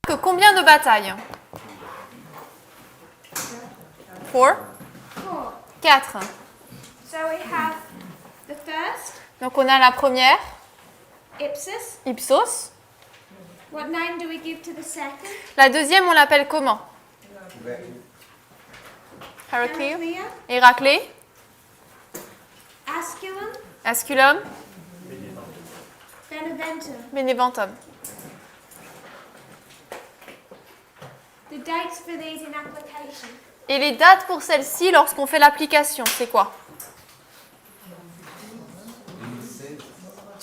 que combien de batailles? 4. 4. So we have the first, Donc on a la première, Ipsus. Ipsos. What name do we give to the second? La deuxième, on l'appelle comment? Heraclea. Heraclea. Héraclée. Asculum. Asculum. Beneventum. Beneventum. The dates for these in application. Et les dates pour celle-ci lorsqu'on fait l'application, c'est quoi?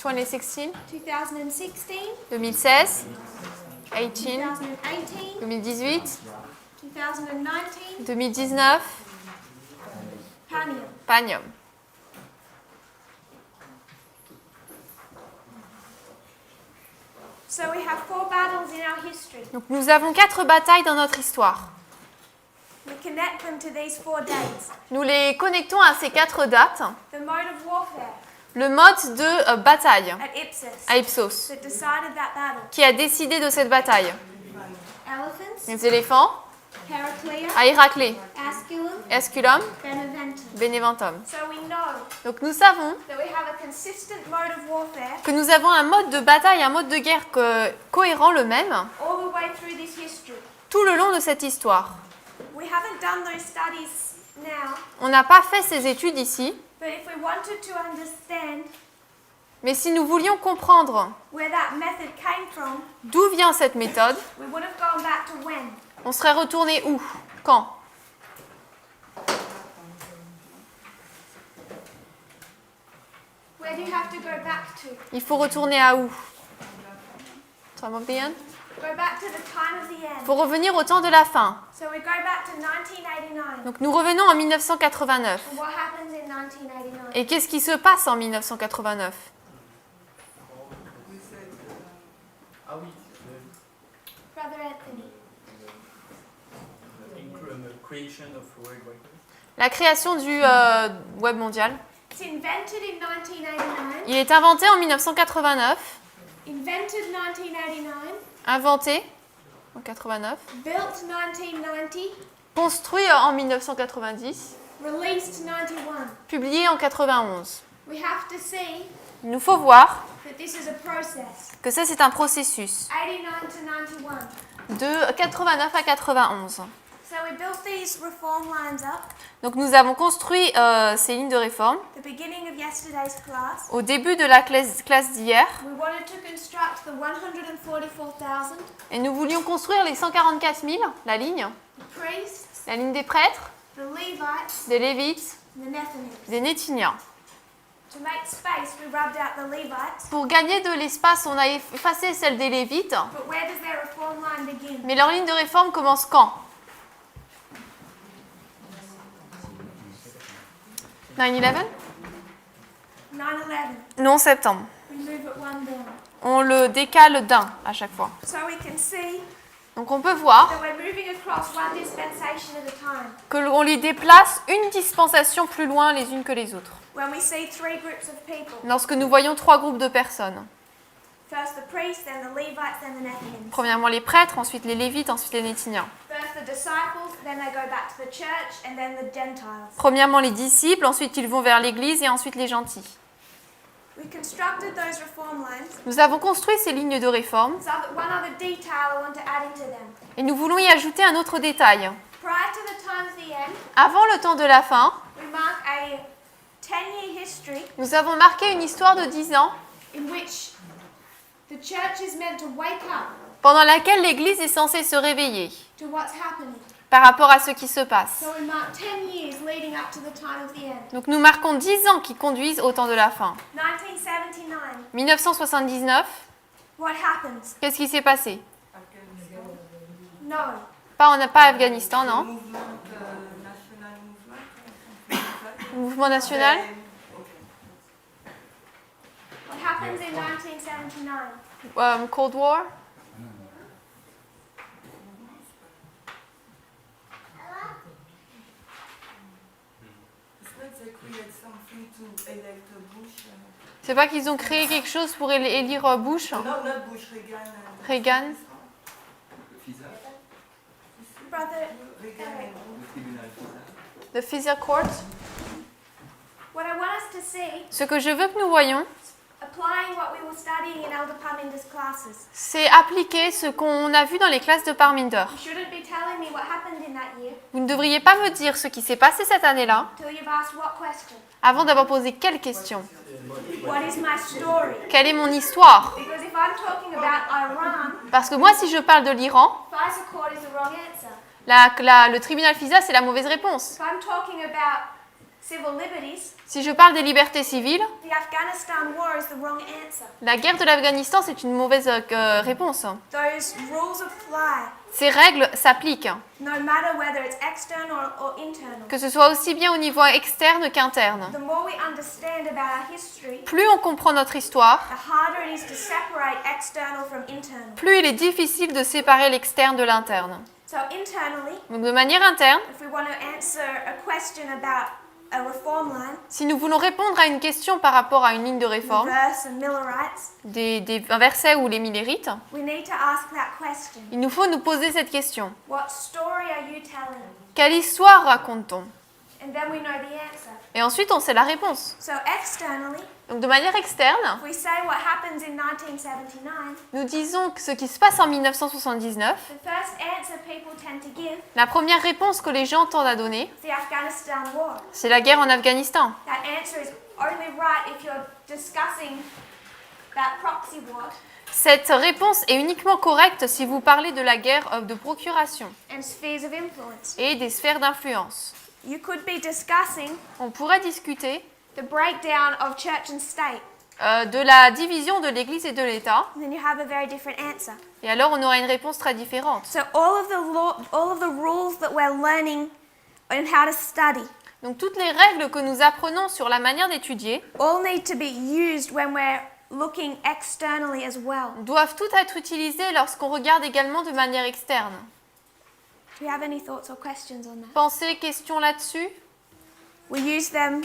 2016. 2016. 2016. 18. 2018. 2018. 2019. 2019. Panium. Panium. So we have 4 battles in our history. Donc nous avons 4 batailles dans notre histoire. We connect them to these 4 dates. Nous les connectons à ces 4 dates. The mode of warfare Le mode de bataille at Ipsus à Ipsos, that decided that battle. qui a décidé de cette bataille. Elephants, Les éléphants Heraclea, à Héraclée, Asculum, Esculum, Beneventum. Beneventum. So we know Donc nous savons that we have a consistent mode of warfare que nous avons un mode de bataille, un mode de guerre cohérent le même all the way through this history. tout le long de cette histoire. We haven't done those studies now, On n'a pas fait ces études ici, but if we wanted to understand mais si nous voulions comprendre where that method came from, d'où vient cette méthode, we would have gone back to when? on serait retourné où? Quand? Where do you have to go back to? Il faut retourner à où? Time of the end? Go back to the time of the Il end. faut revenir au temps de la fin. So we go back to 1989. Donc nous revenons en 1989. And what happens in 1989? Et qu'est-ce qui se passe en 1989? Brother Anthony. La création du web mondial. It's invented in 1989. Il est inventé en 1989. Invented 1989. Inventé en 89. Built 1990. Construit en 1990. Released 91. Publié en 91. We have to see Il nous faut voir that this is a process. que ça c'est un processus 89 to 91. de 89 à 91. So we built these reform lines up. Donc nous avons construit ces lignes de réforme The beginning of yesterday's class. au début de la classe d'hier We wanted to construct the 144,000. et nous voulions construire les 144 000, la ligne, The priests, la ligne des prêtres, the Levites, des Lévites, and the Nethinims. des Néthiniens. To make space, we rubbed out the Levites. Pour gagner de l'espace, on a effacé celle des Lévites, But where does their reform line begin? mais leur ligne de réforme commence quand? 9/11? 9/11. Non, septembre. We move it one down. On le décale d'un à chaque fois. So we can see Donc on peut voir that we're moving across one dispensation at a time. que l'on lui déplace une dispensation plus loin les unes que les autres. When we see 3 groups of people. Lorsque nous voyons 3 groupes de personnes. First the priests, then the Levites, then the Nethinims. Premièrement les prêtres, ensuite les Lévites, ensuite les Néthiniens. First the disciples, then they go back to the church, and then the Gentiles. Premièrement les disciples, ensuite ils vont vers l'église et ensuite les gentils. We constructed those reform lines Nous avons construit ces lignes de réforme so that one other detail I want to add into them. et nous voulons y ajouter un autre détail. Prior to the time of the end, Avant le temps de la fin, we mark a 10-year history nous avons marqué une histoire de 10 ans in which the church is meant to wake up pendant laquelle l'église est censée se réveiller to what's happening. par rapport à ce qui se passe. So we mark 10 years leading up to the time of the end. Donc nous marquons 10 ans qui conduisent au temps de la fin. 1979, 1979, what happens? qu'est-ce qui s'est passé? No. On n'a pas Afghanistan, non? Mouvement national? What happens in 1979? Cold War? C'est pas qu'ils ont créé quelque chose pour élire Bush? Non, not Bush, Reagan. Reagan? Brother, The Physical Court. what I want us to see, Ce que je veux que nous voyons, applying what we were studying in Elder Parminder's classes. c'est appliquer ce qu'on a vu dans les classes de Parminder. You shouldn't be telling me what happened in that year Vous ne devriez pas me dire ce qui s'est passé cette année-là till you've asked what question. avant d'avoir posé quelle question. What is my story? Quelle est mon histoire? Because if I'm talking about Iran, Parce que moi, si je parle de l'Iran, FISA court is the wrong answer. le tribunal FISA, c'est la mauvaise réponse. If I'm talking about civil liberties, Si je parle des libertés civiles, the Afghanistan war is the wrong answer. la guerre de l'Afghanistan, c'est une mauvaise réponse. Those rules apply Ces règles s'appliquent, no matter whether it's external or internal. que ce soit aussi bien au niveau externe qu'interne. The more we understand about our history, Plus on comprend notre histoire, the harder it is to separate external from internal. plus il est difficile de séparer l'externe de l'interne. So internally, Donc de manière interne, if we want to answer a question about a reform line, si nous voulons répondre à une question par rapport à une ligne de réforme, verse and Millerites, un verset ou les Millérites, we need to ask that question. il nous faut nous poser cette question. What story are you telling? Quelle histoire raconte-t-on? And then we know the answer. Et ensuite, on sait la réponse. So externally, Donc de manière externe, if we say what happens in 1979, nous disons que ce qui se passe en 1979, the first answer people tend to give la première réponse que les gens tendent à donner, is the Afghanistan war. c'est la guerre en Afghanistan. That answer is only right if you're discussing that proxy war Cette réponse est uniquement correcte si vous parlez de la guerre de procuration and spheres of influence. et des sphères d'influence. You could be discussing On pourrait discuter the breakdown of church and state, de la division de l'Église et de l'État, and then you have a very different answer. et alors on aura une réponse très différente. So all of the rules that we're learning and how to study Donc toutes les règles que nous apprenons sur la manière d'étudier all need to be used when we're looking externally as well. doivent toutes être utilisées lorsqu'on regarde également de manière externe. Do you have any thoughts or questions on that? Pensez, questions là-dessus? We use them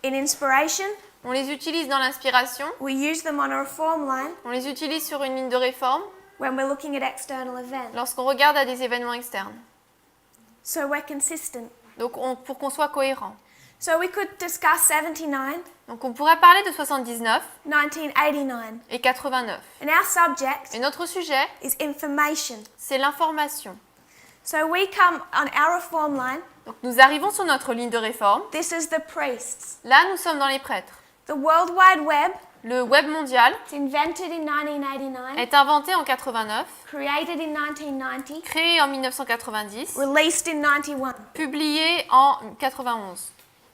in inspiration. On les utilise dans l'inspiration, We use them on a reform line on les utilise sur une ligne de réforme when we're looking at external events. lorsqu'on regarde à des événements externes. So we're consistent. Donc pour qu'on soit cohérent. So we could discuss 79, Donc on pourrait parler de 79 1989. et 89. And our subject Et notre sujet, is information. c'est l'information. So we come on our reform line. Donc nous arrivons sur notre ligne de réforme. This is the priests. Là, nous sommes dans les prêtres. The World Wide Web, Le web mondial it's invented in 1989, est inventé en 89, created in 1990, créé en 1990, released in 91. publié en 91.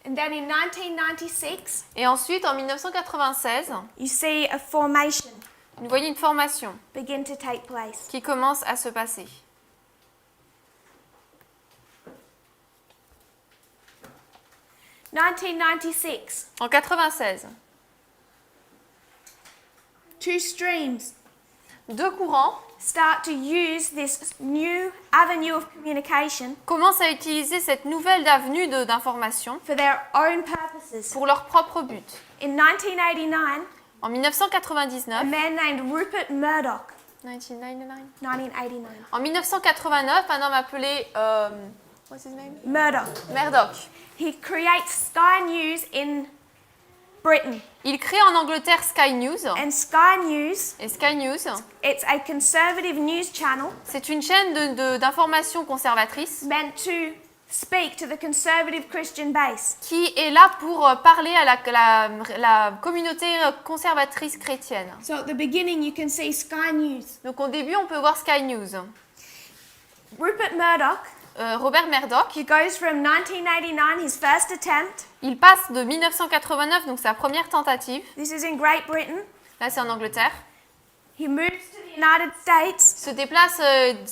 And then in 1996, Et ensuite, en 1996, you see a formation vous voyez une formation begin to take place. qui commence à se passer. « 1996, En 96, two streams deux courants start to use this new avenue of communication commencent à utiliser cette nouvelle avenue d'information for their own purposes. pour leur propre but. In 1989, En a 1999, man named Rupert Murdoch, 1999. 1989, En 1989, un homme appelé what's his name? Murdoch, Murdoch. he creates Sky News in Britain. Il crée en Angleterre Sky News. And Sky News, Et Sky News, it's a conservative news channel c'est une chaîne d'information conservatrice meant to speak to the conservative Christian base. qui est là pour parler à la communauté conservatrice chrétienne. So at the beginning, you can see Sky News. Donc au début, on peut voir Sky News. Rupert Murdoch, Robert Murdoch, he goes from 1989, his first attempt. il passe de 1989, donc sa première tentative, This is in Great Britain. là c'est en Angleterre, He moves to the United States, se déplace,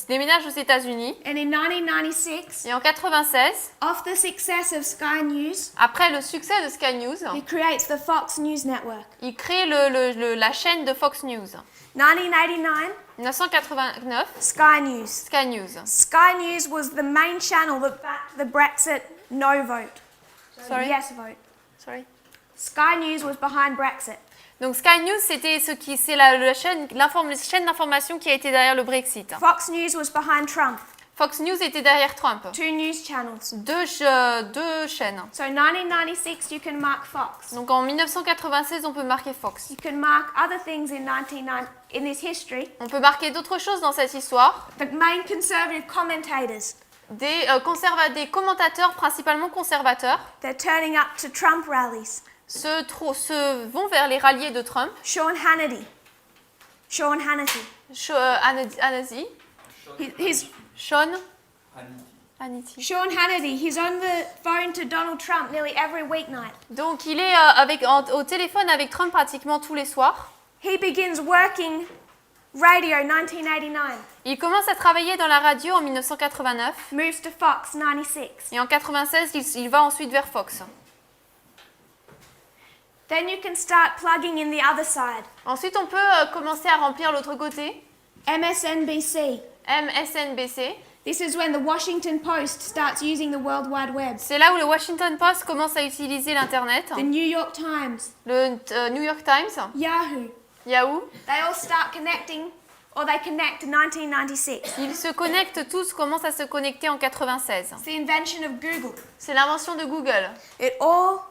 déménage aux États-Unis, and in 1996, et en 96, off the success of Sky News, après le succès de Sky News, he creates the Fox News Network. il crée la chaîne de Fox News. 1989, 1989, Sky News. Sky News. Sky News was the main channel that backed the Brexit no vote. Sorry? Yes vote. Sorry. Sky News was behind Brexit. Donc Sky News, c'est la chaîne d'information qui a été derrière le Brexit. Fox News was behind Trump. Fox News était derrière Trump. 2 news channels. Deux chaînes. So 1996, you can mark Fox. Donc en 1996, on peut marquer Fox. You can mark other things in this history. On peut marquer d'autres choses dans cette histoire. The main conservative commentators, Des commentateurs, principalement conservateurs, they're turning up to Trump rallies. se vont vers les ralliés de Trump. Sean Hannity. Hannity. Sean Hannity. Hannity, he's on the phone to Donald Trump nearly every weeknight. Donc il est au téléphone avec Trump pratiquement tous les soirs. He begins working radio 1989, Il commence à travailler dans la radio en 1989 moves to Fox 96. et en 1996, il va ensuite vers Fox. Then you can start plugging in the other side. Ensuite, on peut commencer à remplir l'autre côté. MSNBC. MSNBC. This is when the Washington Post starts using the World Wide Web. C'est là où le Washington Post commence à utiliser l'Internet. The New York Times. Le New York Times. Yahoo. Yahoo. They all start connecting, or they connect in 1996. Ils se connectent tous, commencent à se connecter en 96. It's the invention of Google. C'est l'invention de Google. It all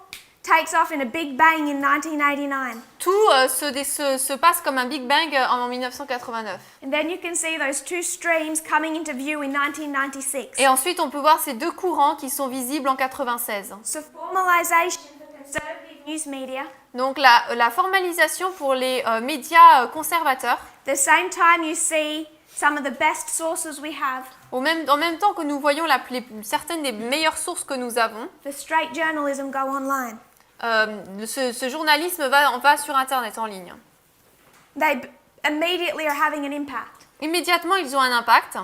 takes off in a big bang in 1989. Tout se passe comme un Big Bang en 1989. And then you can see those two streams coming into view in 1996. Et ensuite, on peut voir ces deux courants qui sont visibles en 96. So formalization for conservative news media. Donc la formalisation pour les médias conservateurs. The same time you see some of the best sources we have. En même temps que nous voyons certaines des meilleures sources que nous avons, The straight journalism go online. ce journalisme va sur Internet en ligne. They immediately are having an impact. Immédiatement, ils ont un impact.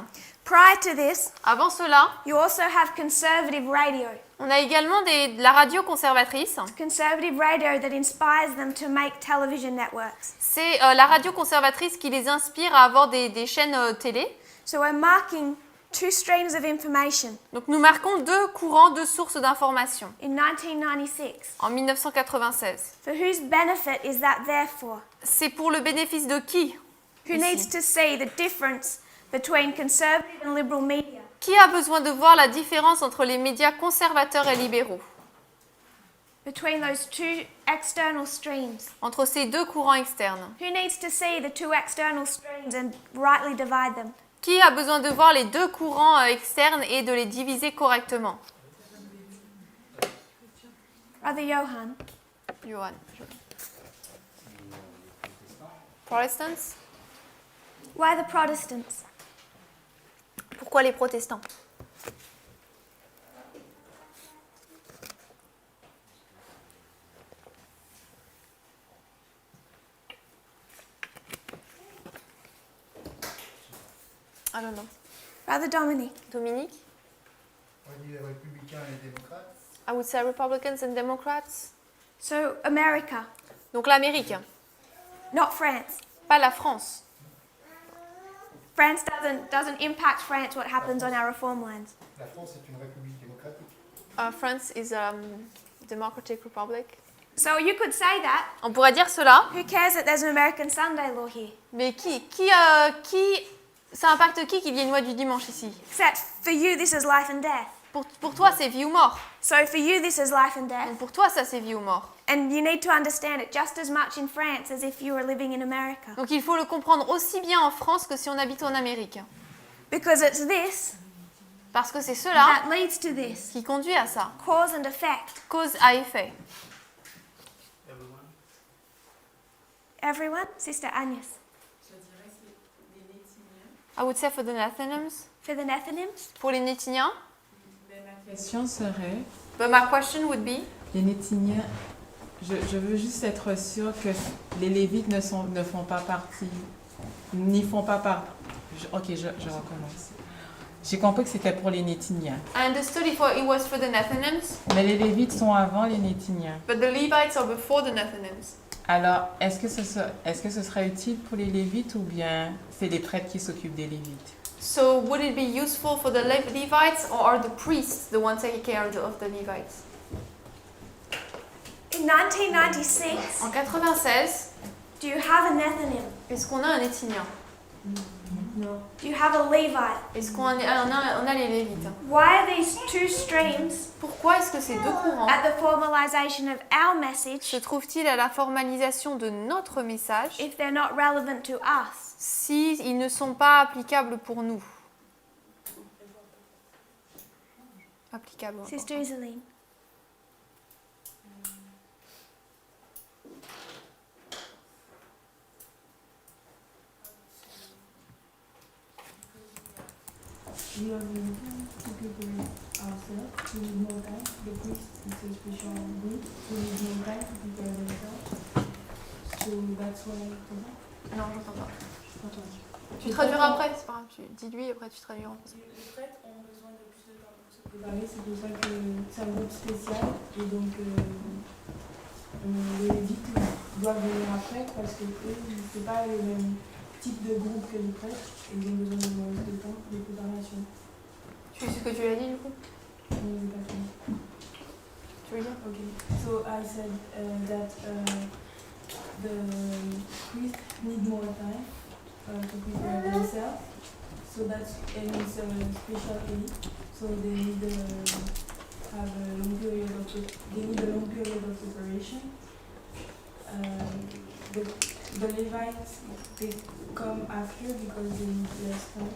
Prior to this, Avant cela, you also have conservative radio. on a également de la radio conservatrice. Conservative radio that inspires them to make television networks. C'est la radio conservatrice qui les inspire à avoir des chaînes télé. So we're marking two streams of information Donc nous marquons deux courants, deux sources d'information in 1996. en 1996. For whose benefit is that there for? C'est pour le bénéfice de qui? Who needs to see the difference between conservative and liberal media? Qui a besoin de voir la différence entre les médias conservateurs et libéraux? Between those two external streams? Entre ces deux courants externes? Who needs to see the two external streams and rightly divide them? Qui a besoin de voir les deux courants externes et de les diviser correctement? Brother Johan. Johan. Protestants? Why the Protestants? Pourquoi les protestants? I don't know. Brother Dominic. Dominique? On dit les républicains et les démocrates. I would say Republicans and Democrats. So America, Donc l'Amérique, not France. pas la France. France doesn't impact France what happens on our reform lands. La France est une république démocratique. France is a democratic republic. So you could say that. On pourrait dire cela, Who cares that there's an American Sunday law here? mais ça impacte qui qu'il y ait une loi du dimanche ici? Except for you, this is life and death. Pour toi, c'est vie ou mort. So for you, this is life and death. Donc pour toi, ça c'est vie ou mort. And you need to understand it just as much in France as if you were living in America. Donc il faut le comprendre aussi bien en France que si on habite en Amérique. Because it's this Parce que c'est cela that leads to this. qui conduit à ça. Cause and effect. Cause à effet. Everyone? Sister Agnes. I would say for the Nathanims. For the Nethinims? Pour les Nétiniens. Ma question serait, But my question would be, les Nétiniens, je veux juste être sûre que les Lévites ne font pas partie, n'y font pas partie. Ok, je recommence. J'ai compris que c'était pour les Nétiniens. I understood it was for the Nathanims, Mais les Lévites sont avant les Nétiniens. but the Levites are before the Nathanims. Alors, est-ce que ce serait utile pour les Lévites ou bien c'est les prêtres qui s'occupent des Lévites? So would it be useful for the Levites or are the priests the ones taking care of the Levites? In 1996, En 96, do you have a Nethinim? est-ce qu'on a un Nétinien? Non. You have a Levite. Est-ce qu'on a les Lévites? Why are these two streams Pourquoi est-ce que ces deux courants at the formalization of our se message trouvent-ils à la formalisation de notre message if they're not relevant to us? si ils ne sont pas applicables pour nous? Applicables. encore. Sister Isaline. We are going to prepare ourselves. We need more time. The priest is a special group. We need more time to prepare themselves. So that's why. Non, j'entends pas. Attends. Tu traduiras après, c'est pas grave. Dis-lui, après tu traduiras en français. Les prêtres ont besoin de plus de temps pour se préparer. C'est pour ça que c'est un groupe spécial. Et donc, les Lévites doivent venir après parce que eux, c'est pas le même type de groupe que les prêtres. Et ils ont besoin de moins de temps de préparation. Tu sais ce que tu as dit du coup? On n'est pas fini. Tu veux dire? Okay, so I said that the priests need more time to prepare themselves. So that's and it's a special aid. So they need have a long period of preparation. The Levites they come after because they need less time.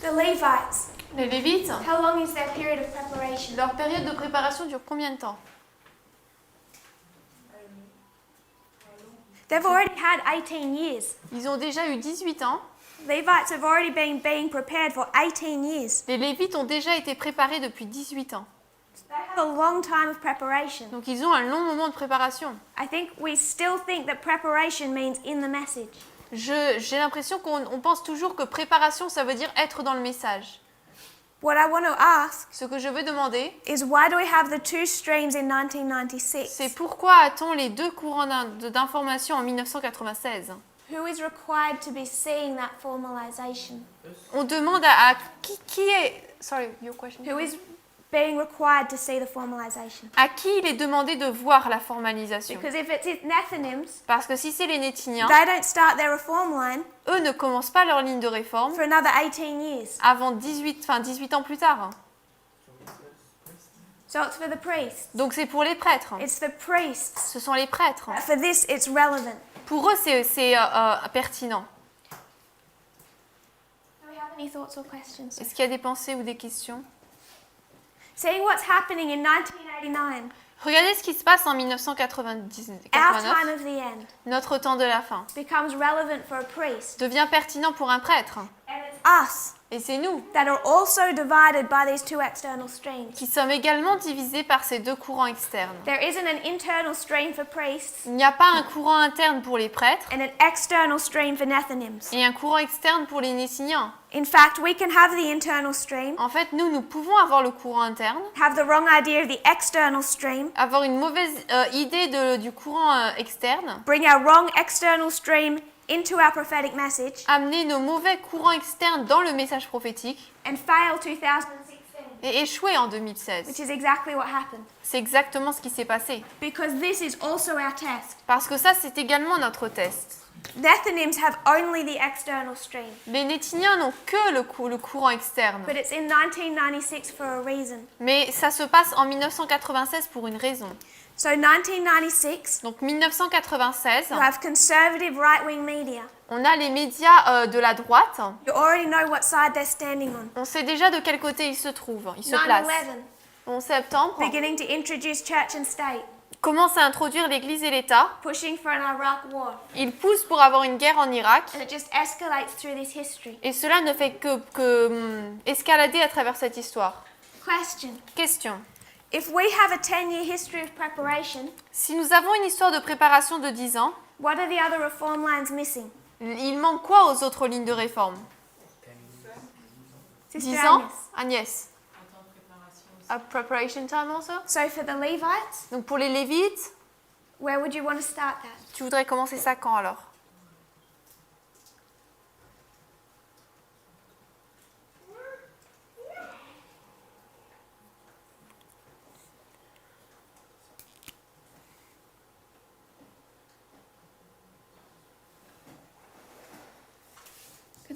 The Levites. Les Lévites, How long is their period of preparation? leur période de préparation dure combien de temps? They've already had 18 years. Ils ont déjà eu 18 ans. Levites have already been being prepared for 18 years. Les Lévites ont déjà été préparés depuis 18 ans. They have a long time of preparation. Donc ils ont un long moment de préparation. I think we still think that preparation means in the message. J'ai l'impression qu'on pense toujours que préparation, ça veut dire être dans le message. What I want to ask Ce que je veux demander, is why do we have the two streams in 1996? c'est pourquoi a-t-on les deux courants d'information en 1996? Who is required to be seeing that formalization? On demande à qui est... Sorry, your question. Who is being required to see the formalization? À qui il est demandé de voir la formalisation? Because if it's Nethinims, Parce que si c'est les Nétiniens, they don't start their reform line eux ne commencent pas leur ligne de réforme for another 18 years. avant 18 ans plus tard. So it's for the priests. Donc c'est pour les prêtres. It's the priests. Ce sont les prêtres. For this, it's relevant. Pour eux, c'est pertinent. Do we have any thoughts or questions? Est-ce qu'il y a des pensées ou des questions? Seeing what's happening in 1989, Regardez ce qui se passe en 1999. our time of the end, Notre temps de la fin becomes relevant for a priest. devient pertinent pour un prêtre. And it's us Et c'est nous that are also divided by these two external streams. qui sommes également divisés par ces deux courants externes. There isn't an internal stream for priests Il n'y a pas un courant interne pour les prêtres and an external stream for Nethinims. et un courant externe pour les Nétiniens. In fact, we can have the internal stream, En fait, nous pouvons avoir le courant interne, have the wrong idea of the external stream, avoir une mauvaise idée du courant externe, bring our wrong external stream into our prophetic message, amener nos mauvais courants externes dans le message prophétique and fail 2016, et échouer en 2016. which is exactly what happened. C'est exactement ce qui s'est passé. Because this is also our test. Parce que ça, c'est également notre test. Nethinims have only the external stream, Les Nétiniens n'ont que le courant externe. but it's in 1996 for a reason. Mais ça se passe en 1996 pour une raison. So 1996, Donc 1996, you have conservative right-wing media. on a les médias de la droite. You already know what side they're standing on. On sait déjà de quel côté ils se trouvent. Ils se placent. 9/11, 11 septembre, beginning to introduce church and state, commence à introduire l'Église et l'État. pushing for an Iraq war. Ils poussent pour avoir une guerre en Irak. And it just escalates through this history. Et cela ne fait que escalader à travers cette histoire. Question. Question. If we have a 10-year history of preparation, Si nous avons une histoire de préparation de 10 ans, what are the other reform lines missing? il manque quoi aux autres lignes de réforme? Sister 10 ans? Agnes. Agnès. A preparation time also? So for the Levites, Donc pour les Lévites, where would you want to start that? tu voudrais commencer ça quand alors?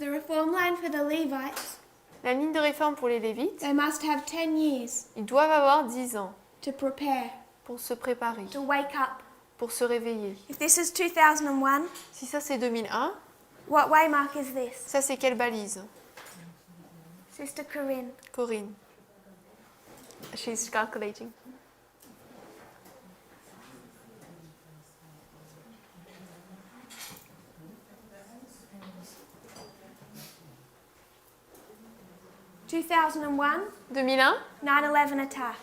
The reform line for the Levites, La ligne de réforme pour les Lévites, they must have 10 years ils doivent avoir 10 ans to prepare, pour se préparer, to wake up. pour se réveiller. If this is 2001, Si ça c'est 2001, what waymark is this? ça c'est quelle balise? Sister Corinne. Corinne. She's calculating. « 2001, 2001, 9/11 attack.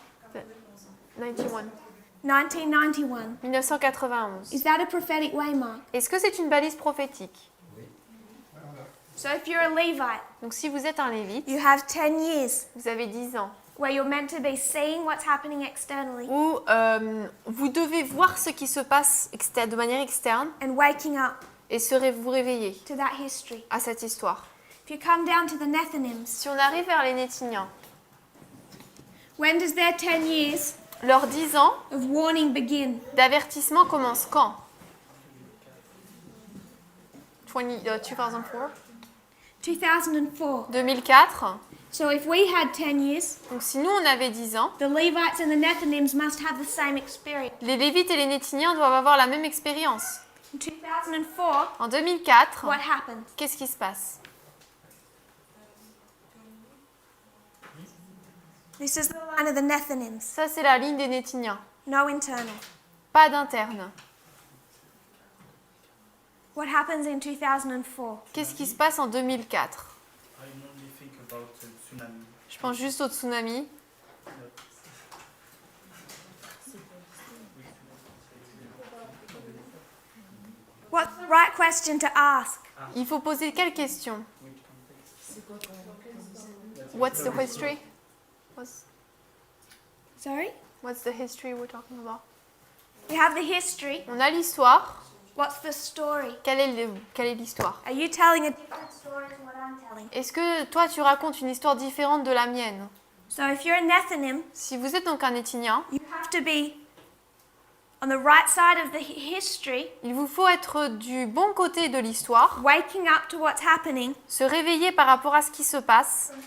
91. 1991. 1991. Is that a prophetic waymark? Est-ce que c'est une balise prophétique? So if you're a Levite, Donc si vous êtes un Lévite, you have 10 years vous avez 10 ans, where you're meant to be seeing what's happening externally où vous devez voir ce qui se passe de manière externe and waking up et vous réveiller to that history. à cette histoire. If you come down to the Nethinims, Si on arrive vers les Nétiniens, when does their 10 years leurs 10 ans of warning begin? d'avertissement commencent quand? 2004. 2004. 2004. So if we had 10 years, Donc si nous on avait 10 ans, the Levites and the Nethinims must have the same experience. les Lévites et les Nétiniens doivent avoir la même expérience. In 2004, En 2004, what happened? qu'est-ce qui se passe? This is the line of the Nethinims. Ça c'est la ligne des Nétiniens. No internal. Pas d'interne. What happens in 2004? Qu'est-ce qui se passe en 2004? I only think about tsunami. Je pense juste au tsunami. What's the right question to ask? Il faut poser quelle question? What's the history? Sorry? What's the history we're talking about? We have the history. On a l'histoire. What's the story? Quelle est l'histoire? Are you telling a different story to what I'm telling? Est-ce que toi tu racontes une histoire différente de la mienne? So if you're a Nethinim, Si vous êtes donc un Nétinien, you have to be on the right side of the history, il vous faut être du bon côté de l'histoire, waking up to what's happening se réveiller par rapport à ce qui se passe from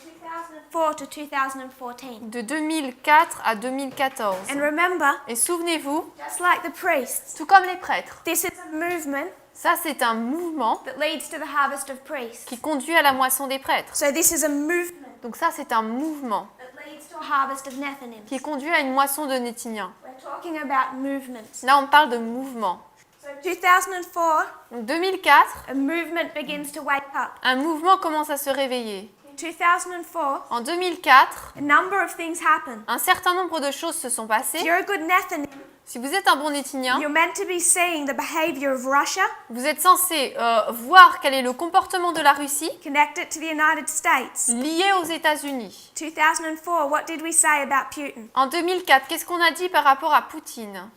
2004 to 2014. de 2004 à 2014. And remember, Et souvenez-vous, just like the priests, tout comme les prêtres, this is a movement ça c'est un mouvement that leads to the harvest of priests. qui conduit à la moisson des prêtres. So this is a movement Donc ça c'est un mouvement that leads to a harvest of Nethinims. qui conduit à une moisson de Nétiniens. We're talking about movements. Là on parle de mouvement. So 2004, Donc 2004, a movement begins to wake up. un mouvement commence à se réveiller. In 2004, En 2004, a number of things happen. un certain nombre de choses se sont If passées. you're a good Nethinim, Si vous êtes un bon Nétinien, you're meant to be seeing the behavior of Russia vous êtes censé voir quel est le comportement de la Russie connected to the United States. lié aux États-Unis. 2004, what did we say about Putin? En 2004, qu'est-ce qu'on a dit par rapport à Poutine?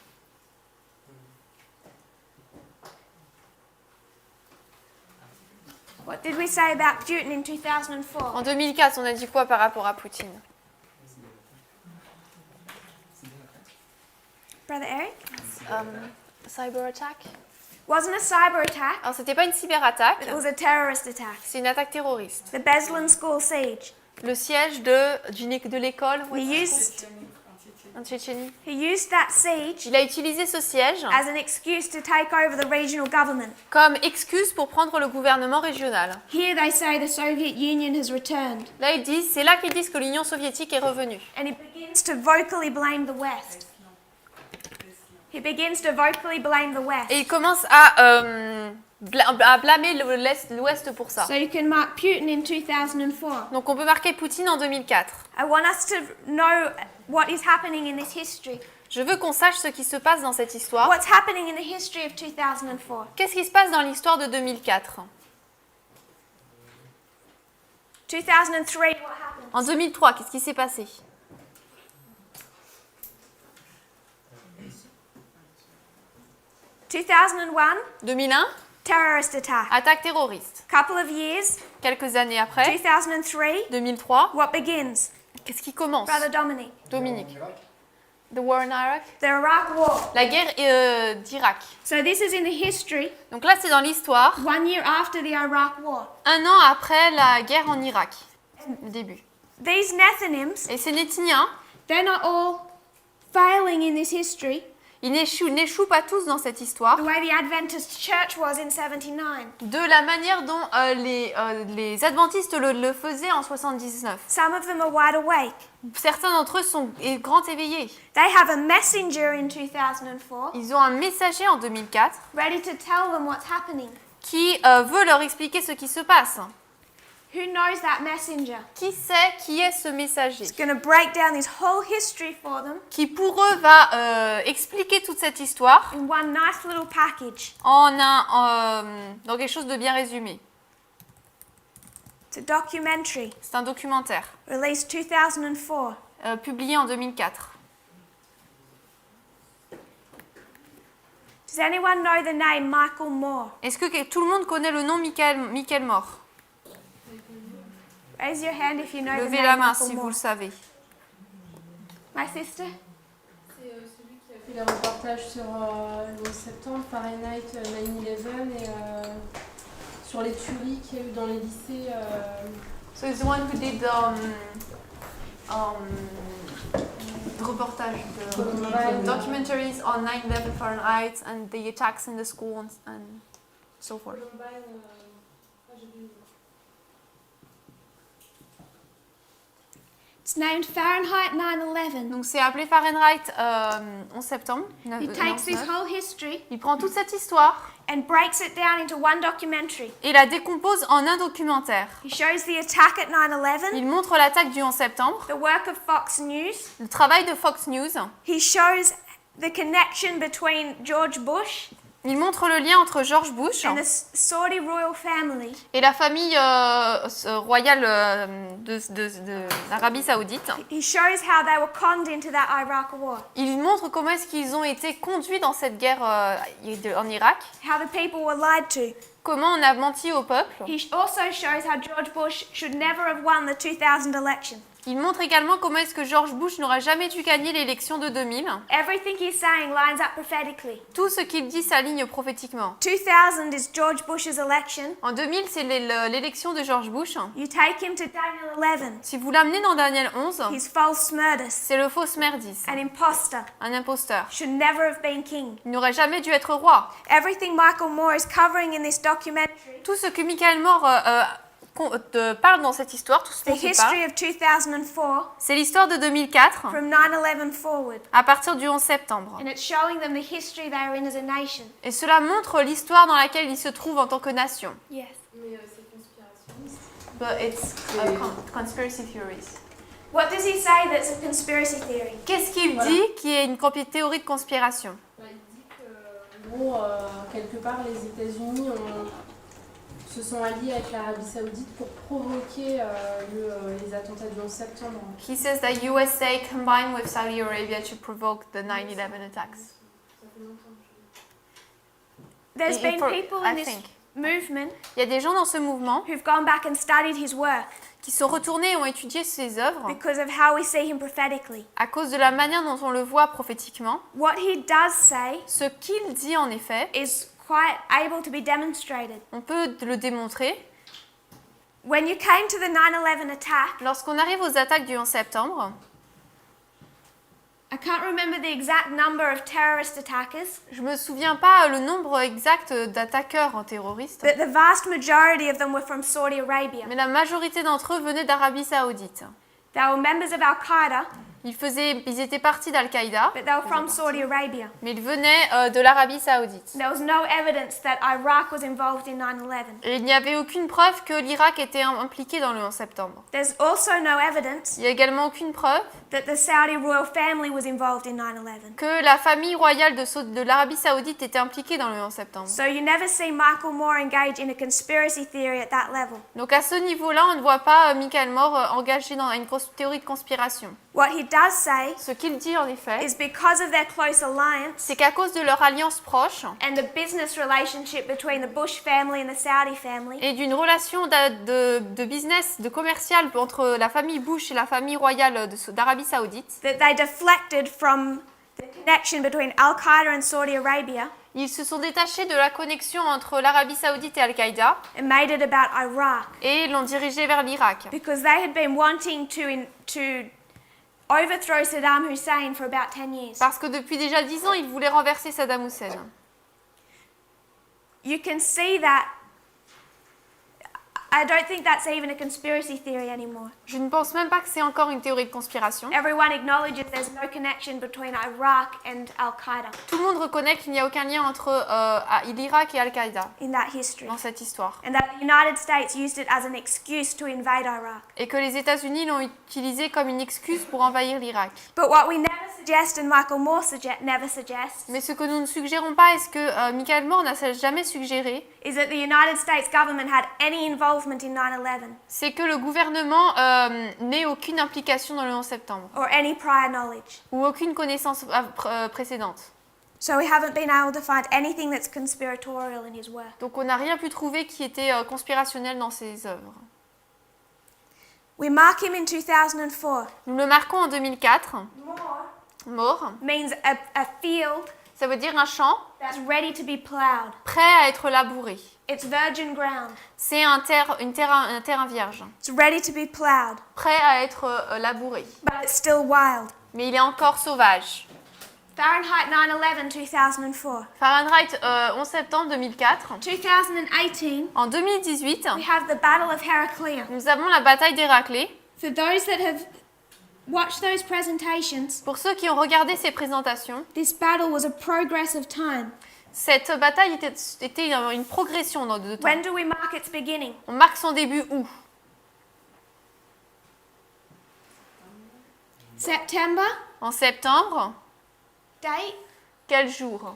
What did we say about Putin in 2004? En 2004, on a dit quoi par rapport à Poutine? Brother Eric? Cyber attack. Wasn't a cyber attack, Alors, c'était pas une cyberattaque, but it was a terrorist attack. c'est une attaque terroriste. The Beslan school siege. Le siège de l'école en Tchétchénie. He used that siege Il a utilisé ce siège as an excuse to take over the regional government. comme excuse pour prendre le gouvernement régional. Here they say the Soviet Union has returned, Là, c'est là qu'ils disent que l'Union soviétique est revenue. and he begins to vocally blame the West. He begins to vocally blame the West. Et il commence à blâmer l'Ouest pour ça. So you can mark Putin in 2004. Donc on peut marquer Poutine en 2004. I want us to know what is happening in this history. Je veux qu'on sache ce qui se passe dans cette histoire. What's happening in the history of 2004? Qu'est-ce qui se passe dans l'histoire de 2004? 2003, what happened? En 2003, qu'est-ce qui s'est passé? 2001, 2001, terrorist attack. attaque terroriste. Couple of years, Quelques années après, 2003, 2003, what begins? qu'est-ce qui commence? Brother Dominic. Dominique. The war in Iraq. The Iraq War. La guerre d'Irak. So this is in the history, Donc là, c'est dans l'histoire, 1 year after the Iraq War. 1 an après la guerre en Irak, le début. These Nethinims, Et ces Nétiniens, they're not all failing in this history ils n'échouent pas tous dans cette histoire, the way the Adventist church was in 79. de la manière dont les adventistes le faisaient en 79. Some of them are wide awake. Certains d'entre eux sont grands éveillés. They have a messenger in 2004 Ils ont un messager en 2004 ready to tell them what's happening. qui veut leur expliquer ce qui se passe. Who knows that messenger? Qui sait qui est ce messager? It's going to break down this whole history for them Qui pour eux va expliquer toute cette histoire in one nice little package. dans quelque chose de bien résumé. It's a documentary C'est un documentaire released 2004. publié en 2004. Does anyone know the name Michael Moore? Est-ce que tout le monde connaît le nom Michael Moore? Raise your hand if you know the Levez name la main Michael si vous Moore. le savez. My sister? C'est celui qui a fait les reportages sur le 11 septembre, Fahrenheit 9/11 et sur les tueries qu'il y a eu dans les lycées. So it's the one who did reportage, documentaries on 9/11 Fahrenheit and the attacks in the schools and so forth. It's named Fahrenheit 9/11. Donc c'est appelé Fahrenheit 11 septembre. He takes this 99. whole history Il prend toute cette histoire and breaks it down into one documentary. et la décompose en un documentaire. He shows the attack at 9/11, Il montre l'attaque du 11 septembre, the work of Fox News. le travail de Fox News. He shows the connection between George Bush Il montre le lien entre George Bush and the Saudi royal family. et la famille royale d'Arabie Saoudite. He shows how they were conned into that Iraq war, Il montre comment est-ce qu'ils ont été conduits dans cette guerre en Irak, how the people were lied to. comment on a menti au peuple. He also shows how George Bush should never have won the 2000 election. Il montre également comment est-ce que George Bush n'aurait jamais dû gagner l'élection de 2000. Everything he's saying lines up prophetically. Tout ce qu'il dit s'aligne prophétiquement. 2000 is George Bush's election. En 2000, c'est l'élection de George Bush. You take him to Daniel 11. Si vous l'amenez dans Daniel 11, He's false murders, c'est le faux Smerdis, an imposter, un imposteur. should never have been king. Il n'aurait jamais dû être roi. Everything Michael Moore is covering in this documentary, Tout ce que Michael Moore parle dans cette histoire, tout ce the dont il parle, history of 2004 c'est l'histoire de 2004 from 9/11 forward. à partir du 11 septembre. And it's showing them the history they are in as a nation. Et cela montre l'histoire dans laquelle ils se trouvent en tant que nation. Yes. Mais c'est conspirationniste. But it's conspiracy theories. What does he say that's a conspiracy theory? Qu'est-ce qu'il Voilà. dit qui est une théorie de conspiration? Il dit que, en gros, quelque part, les États-Unis se sont alliés avec l'Arabie Saoudite pour provoquer les attentats du 11 septembre. He says that USA combined with Saudi Arabia to provoke the 9/11 attacks. Ça fait longtemps. There's been For- people I in this think. movement Il y a des gens dans ce mouvement who've gone back and studied his work qui sont retournés et ont étudié ses œuvres because of how we see him prophetically. à cause de la manière dont on le voit prophétiquement. What he does say Ce qu'il dit en effet, is quite able to be demonstrated. on peut le démontrer. When you came to the 9/11 attack, Lorsqu'on arrive aux attaques du 11 septembre, I can't remember the exact number of terrorist attackers, je me souviens pas le nombre exact d'attaqueurs en terroristes, but the vast majority of them were from Saudi Arabia. mais la majorité d'entre eux venaient d'Arabie Saoudite. They were members of Al-Qaeda, Ils étaient partis d'Al-Qaïda, but they were from Saudi Arabia. mais ils venaient de l'Arabie Saoudite. There was no evidence that Iraq was involved in 9/11. Et il n'y avait aucune preuve que l'Irak était impliqué dans le 11 septembre. There's also no evidence Il n'y a également aucune preuve that the Saudi royal family was involved in 9/11. que la famille royale de l'Arabie Saoudite était impliquée dans le 11 septembre. So you never see Michael Moore engage in a conspiracy theory at that level. Donc à ce niveau-là, on ne voit pas Michael Moore engagé dans une théorie de conspiration. What he does say Ce qu'il dit en effet, is because of their close alliance c'est qu'à cause de leur alliance proche and the business relationship between the Bush family and the Saudi family, et d'une relation de business, de commercial entre la famille Bush et la famille royale d'Arabie Saoudite, that they deflected from the connection between Al-Qaeda and Saudi Arabia ils se sont détachés de la connexion entre l'Arabie Saoudite et Al-Qaïda and made it about Iraq et l'ont dirigé vers l'Irak. because they had been wanting to overthrow Saddam Hussein for about 10 years. Parce que depuis déjà 10 ans, ils voulaient renverser Saddam Hussein. You can see that. I don't think that's even a conspiracy theory anymore. Je ne pense même pas que c'est encore une théorie de conspiration. Everyone acknowledges there's no connection between Iraq and Al-Qaeda Tout le monde reconnaît qu'il n'y a aucun lien entre l'Irak et Al-Qaïda in that history. dans cette histoire. And that the United States used it as an excuse to invade Iraq. Et que les États-Unis l'ont utilisé comme une excuse pour envahir l'Irak. But what we never suggest and Michael Moore never suggests Mais ce que nous ne suggérons pas, et ce que Michael Moore n'a jamais suggéré, is that the United States government had any involvement in 9/11 c'est que le gouvernement n'ait aucune implication dans le 11 septembre or any prior knowledge. ou aucune connaissance précédente. So we haven't been able to find anything that's conspiratorial in his work. Donc on n'a rien pu trouver qui était conspirationnel dans ses œuvres. We mark him in 2004. Nous le marquons en 2004. Moore Mort, means a field ça veut dire un champ that's ready to be plowed. prêt à être labouré. It's virgin ground. C'est un terrain vierge, It's ready to be plowed, prêt à être labouré. but it's still wild. Mais il est encore sauvage. Fahrenheit 9/11 2004. Fahrenheit 11 septembre 2004. 2018, En 2018, we have the Battle of Heraclea. nous avons la bataille d'Héraclée. For those that have watched those presentations, Pour ceux qui ont regardé ces présentations, this battle was a progress of time. cette bataille était une progression de temps. When do we mark its beginning? On marque son début où? September. En septembre. Date? Quel jour?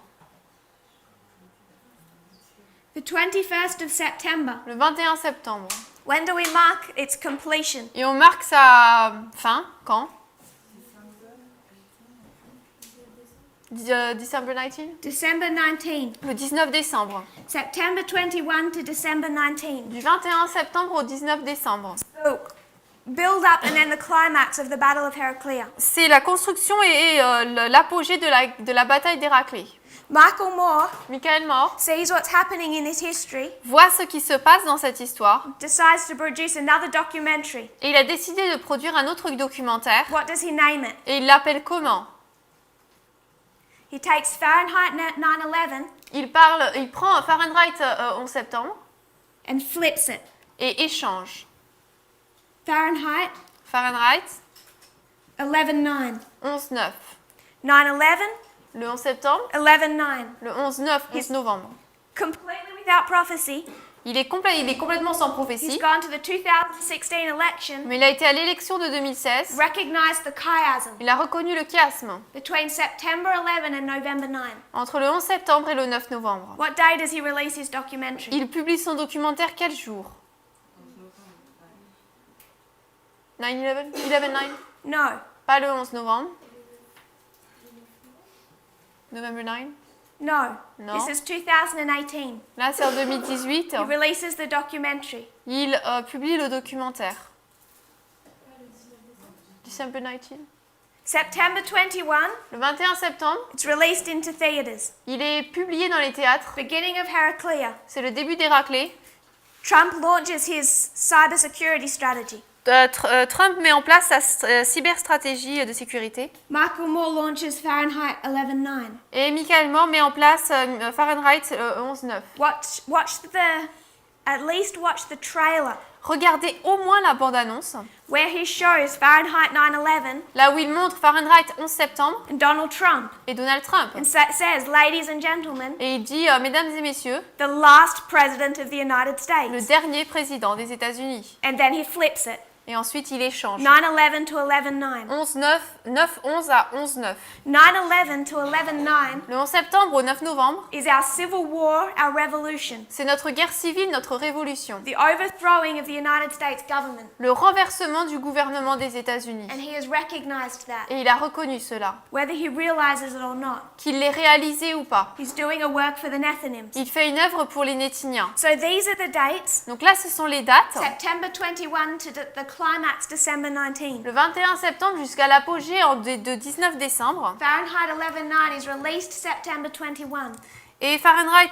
The 21st of September. Le 21 septembre. When do we mark its completion? Et on marque sa fin, quand? December 19? December 19. Le 19 décembre. September 21 to December 19. Du 21 septembre au 19 décembre. So, build up and then the climax of the Battle of Heraclea. C'est la construction et l'apogée de la bataille d'Héraclée. Michael Moore Michael Moore sees what's happening in this history, voit ce qui se passe dans cette histoire decides to produce another documentary. et il a décidé de produire un autre documentaire. What does he name it? Et il l'appelle comment? He takes Fahrenheit 9/11 Il prend Fahrenheit 11 septembre and flips it. et échange. Fahrenheit Fahrenheit 11/9. 11-9. 9/11, Le 11 septembre, 11/9. le 11-9, 11 novembre. Completely without prophecy. Il est complètement sans He's prophétie, gone to the 2016 election, mais il a été à l'élection de 2016. recognized the chiasm Il a reconnu le chiasme between September 11 and November 9. entre le 11 septembre et le 9 novembre. What day does he release his documentary? Il publie son documentaire quel jour? 9/11? 11/9? No. Pas le 11 novembre. November 9? No. No. This is 2018. Là, c'est en 2018. He releases the documentary. Il publie le documentaire. December 19? September 21, Le 21 septembre, it's released into theaters. il est publié dans les théâtres. Beginning of Heraclea. C'est le début d'Héraclée. Trump launches his cybersecurity strategy. Trump met en place sa cyberstratégie de sécurité. Michael Moore launches Fahrenheit 11/9. Et Michael Moore met en place Fahrenheit 11-9. At least watch the trailer Regardez au moins la bande-annonce, where he shows Fahrenheit 9/11 là où il montre Fahrenheit 11 septembre and Donald Trump et Donald Trump. and says, ladies and gentlemen, Et il dit, mesdames et messieurs, the last president of the United le States. dernier président des États-Unis. And then he flips it. Et ensuite, il échange. 9/11 to 11/9. 11-9, 9-11 à 11-9. 9/11 to 11/9 Le 11 septembre au 9 novembre, is our civil war, our revolution. c'est notre guerre civile, notre révolution. The overthrowing of the United States government. Le renversement du gouvernement des États-Unis. And he has recognized that, Et il a reconnu cela. whether he realizes it or not. Qu'il l'ait réalisé ou pas. He's doing a work for the Nethinims. Il fait une œuvre pour les Nétiniens. So these are the dates. Donc là, ce sont les dates. September 21 to the climax, December 19. Le 21 septembre jusqu'à l'apogée de 19 décembre. Fahrenheit 11/9 is released September 21. Et Fahrenheit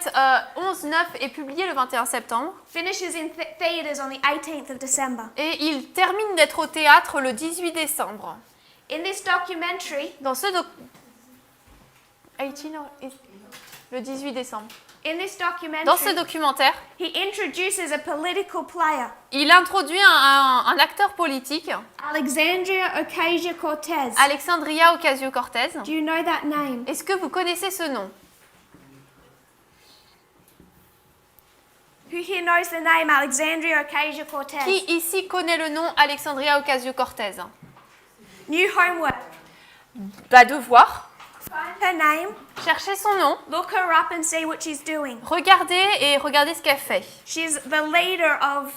11-9 est publié le 21 septembre. Finishes in theaters on the 18th of December. Et il termine d'être au théâtre le 18 décembre. In this documentary, Dans ce le 18 décembre. Dans ce documentaire, he introduces a political player, il introduit un acteur politique, Alexandria Ocasio-Cortez. Alexandria Ocasio-Cortez. Do you know that name? Est-ce que vous connaissez ce nom? Who here knows the name Alexandria Ocasio-Cortez? Qui ici connaît le nom Alexandria Ocasio-Cortez? New homework. Devoir. Find her name, Cherchez son nom. look her up and see what she's doing. Regardez ce qu'elle fait. She's the leader of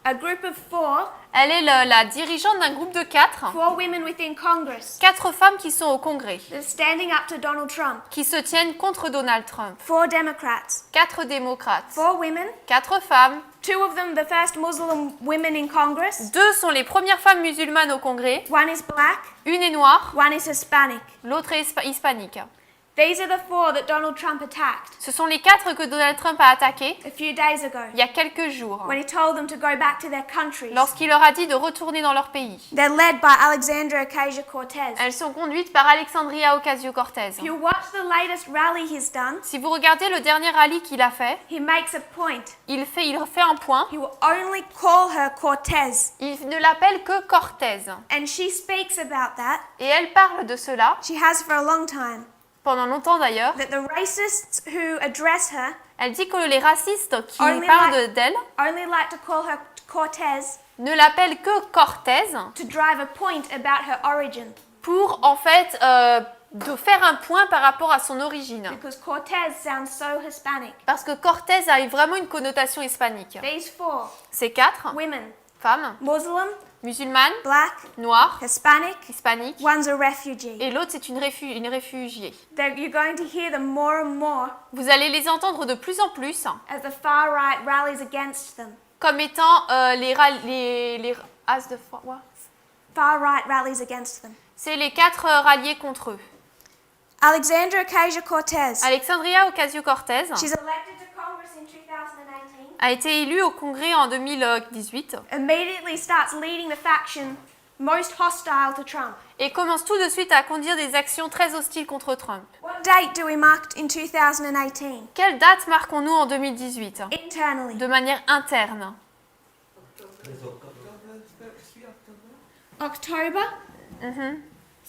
a group of four Elle est la dirigeante d'un groupe de 4. women within Congress 4 femmes qui sont au Congrès, that are standing up to Donald Trump. qui se tiennent contre Donald Trump. 4 Democrats, 4 démocrates, 4 women, 4 femmes. 2 of them the first Muslim women in Congress. 2 sont les premières femmes musulmanes au Congrès. One is black, Une est noire, one is Hispanic. l'autre est hispanique. These are the 4 that Donald Trump attacked Ce sont les 4 que Donald Trump a attaqués a few days ago il y a quelques jours, when he told them to go back to their countries. lorsqu'il leur a dit de retourner dans leur pays. They're led by Alexandria Ocasio-Cortez. Elles sont conduites par Alexandria Ocasio-Cortez. If you watch the latest rally he's done, Si vous regardez le dernier rallye qu'il a fait, he makes a point. il fait un point. He will only call her Cortez. Il ne l'appelle que Cortez. And she speaks about that. Et elle parle de cela, She has for a long time. pendant longtemps d'ailleurs. That the racists who address her Elle dit que les racistes qui Only parlent like- d'elle only like to call her Cortez ne l'appellent que Cortez to drive a point about her origin. pour en fait de faire un point par rapport à son origine. Because Cortez sounds so Hispanic. Parce que Cortez a vraiment une connotation hispanique. These 4 Ces 4 women, femmes, Muslim, musulmanes, black, noires, Hispanic, hispaniques, one's a refugee. et l'autre c'est une réfugiée. You're going to hear them more and more Vous allez les entendre de plus en plus as the far right rallies against them. comme étant Far right rallies against them. c'est les 4 ralliés contre eux. Alexandria Ocasio-Cortez. Alexandria Ocasio-Cortez She's elected to Congress in 2018. a été élue au Congrès en 2018 Immediately starts leading the faction most hostile to Trump. et commence tout de suite à conduire des actions très hostiles contre Trump. What date do we mark in 2018? Quelle date marquons-nous en 2018 Internally. de manière interne? October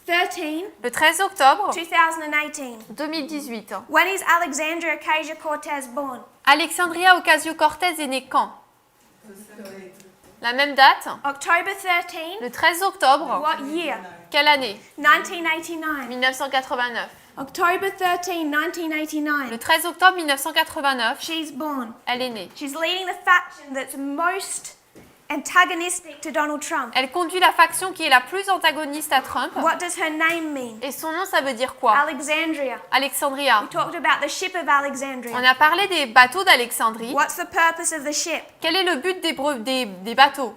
13, Le 13 octobre 2018. 2018. When is Alexandria Ocasio-Cortez born? Alexandria Ocasio-Cortez est née quand? La même date? October 13. Le 13 octobre. What year? Quelle année? 1989. 1989. October 13, 1989. Le 13 octobre 1989, She's born. elle est née. She's leading the faction that's most antagonistic to Donald Trump. Elle conduit la faction qui est la plus antagoniste à Trump. What does her name mean? Et son nom, ça veut dire quoi? Alexandria. Alexandria. We talked about the ship of Alexandria. On a parlé des bateaux d'Alexandrie. What's the purpose of the ship? Quel est le but des bateaux?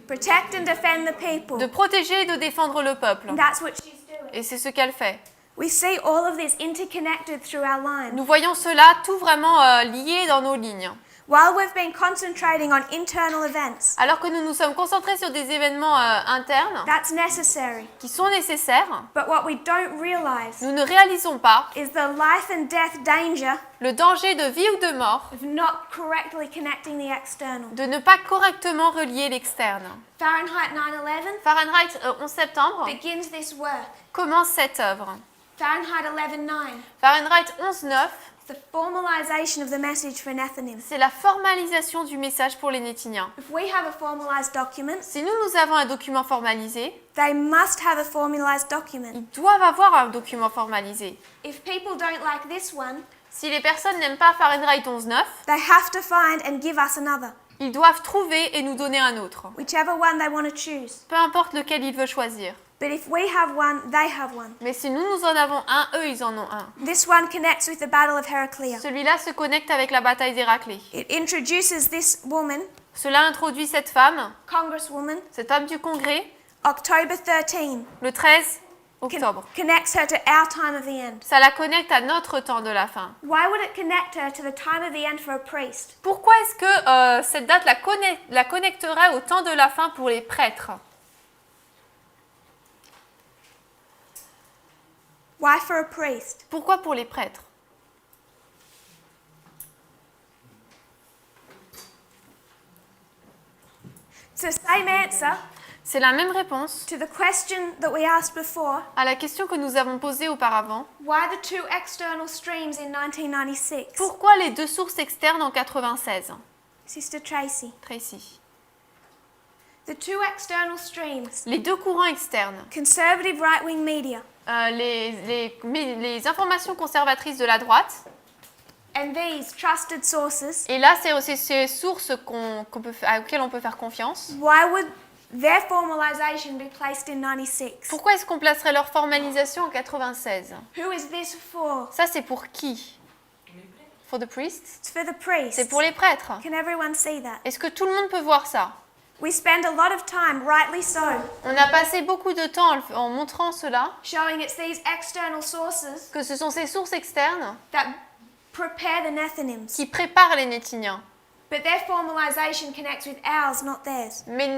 Protect and defend the people. De protéger et de défendre le peuple. That's what she's doing. Et c'est ce qu'elle fait. We see all of this interconnected through our lives. Nous voyons cela tout vraiment lié dans nos lignes. While we've been concentrating on internal events, Alors que nous nous sommes concentrés sur des événements internes that's necessary. qui sont nécessaires, But what we don't realize nous ne réalisons pas is the life and death danger le danger de vie ou de mort of not correctly connecting the external. de ne pas correctement relier l'externe. Fahrenheit 9/11 Fahrenheit 11 septembre begins this work. commence cette œuvre. Fahrenheit 11/9 Fahrenheit 11.9 the formalization of the message for Nethinim. c'est la formalisation du message pour les Néthiniens. If we have a formalized document, Si nous avons un document formalisé, they must have a formalized document. ils doivent avoir un document formalisé. If people don't like this one, Si les personnes n'aiment pas Fahrenheit 11.9, they have to find and give us another, ils doivent trouver et nous donner un autre. whichever one they want to choose. Peu importe lequel ils veulent choisir. But if we have one, they have one. Mais si nous en avons un, eux, ils en ont un. This one connects with the Battle of Heraclea. Celui-là se connecte avec la bataille d'Héraclée. It introduces this woman, Cela introduit cette femme, Congresswoman, cette femme du Congrès, October 13, le 13 octobre. connects her to our time of the end. Ça la connecte à notre temps de la fin. Why would it connect her to the time of the end for a priest? Pourquoi est-ce que cette date la connecterait au temps de la fin pour les prêtres? Why for a priest? Pourquoi pour les prêtres? It's the same answer C'est la même réponse to the question that we asked before. à la question que nous avons posée auparavant. Why the two external streams in 1996? Pourquoi les deux sources externes en 96? Sister Tracy. Tracy. The two external streams, Les deux courants externes, conservative right-wing media les informations conservatrices de la droite, and these trusted sources, et là c'est aussi ces sources auxquelles on peut faire confiance. why would their formalization be placed in 96? Pourquoi est-ce qu'on placerait leur formalisation en 96? Who is this for? Ça c'est pour qui? For the priests? It's for the priests. C'est pour les prêtres. Can everyone see that? Est-ce que tout le monde peut voir ça? We spend a lot of time, rightly so, On a passé beaucoup de temps en montrant cela, showing it's these external sources que ce sont ces sources externes that prepare the Nethinims. qui préparent les Néthiniens. But their formalization connects with ours, not theirs. Mais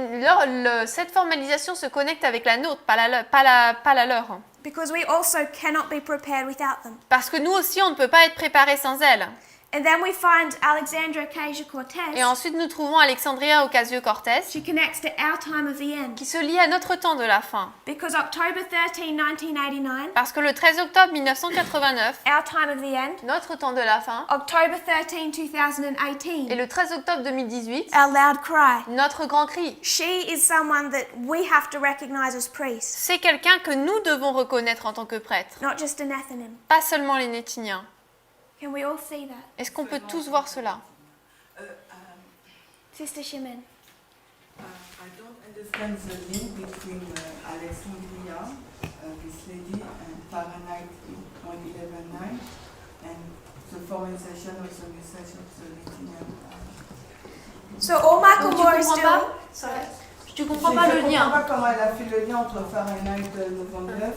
cette formalisation se connecte avec la nôtre, pas la leur. Because we also cannot be prepared without them. Parce que nous aussi, on ne peut pas être préparés sans elles. And then we find Alexandra Ocasio-Cortez. Et ensuite, nous trouvons Alexandria Ocasio-Cortez, She connects to our time of the end. qui se lie à notre temps de la fin. Because October 13, 1989, Parce que le 13 octobre 1989, our time of the end, notre temps de la fin, October 13, et 2018, le 13 octobre 2018, our loud cry. notre grand cri. She is someone that we have to recognize as priests, C'est quelqu'un que nous devons reconnaître en tant que prêtre, not just a Nethinim. pas seulement les Néthiniens. Can we all see that? Est-ce qu'on peut tous voir cela? Sister Shimon. I don't understand the link between Alexandria, this lady, and Fahrenheit 11.9, and the formalization of the message of the Lithuanian. So all Michael Donc, tu Moore is comprends doing. pas? Sorry. Tu comprends pas le Je ne lien? comprends pas comment elle a fait le lien entre Fahrenheit 99,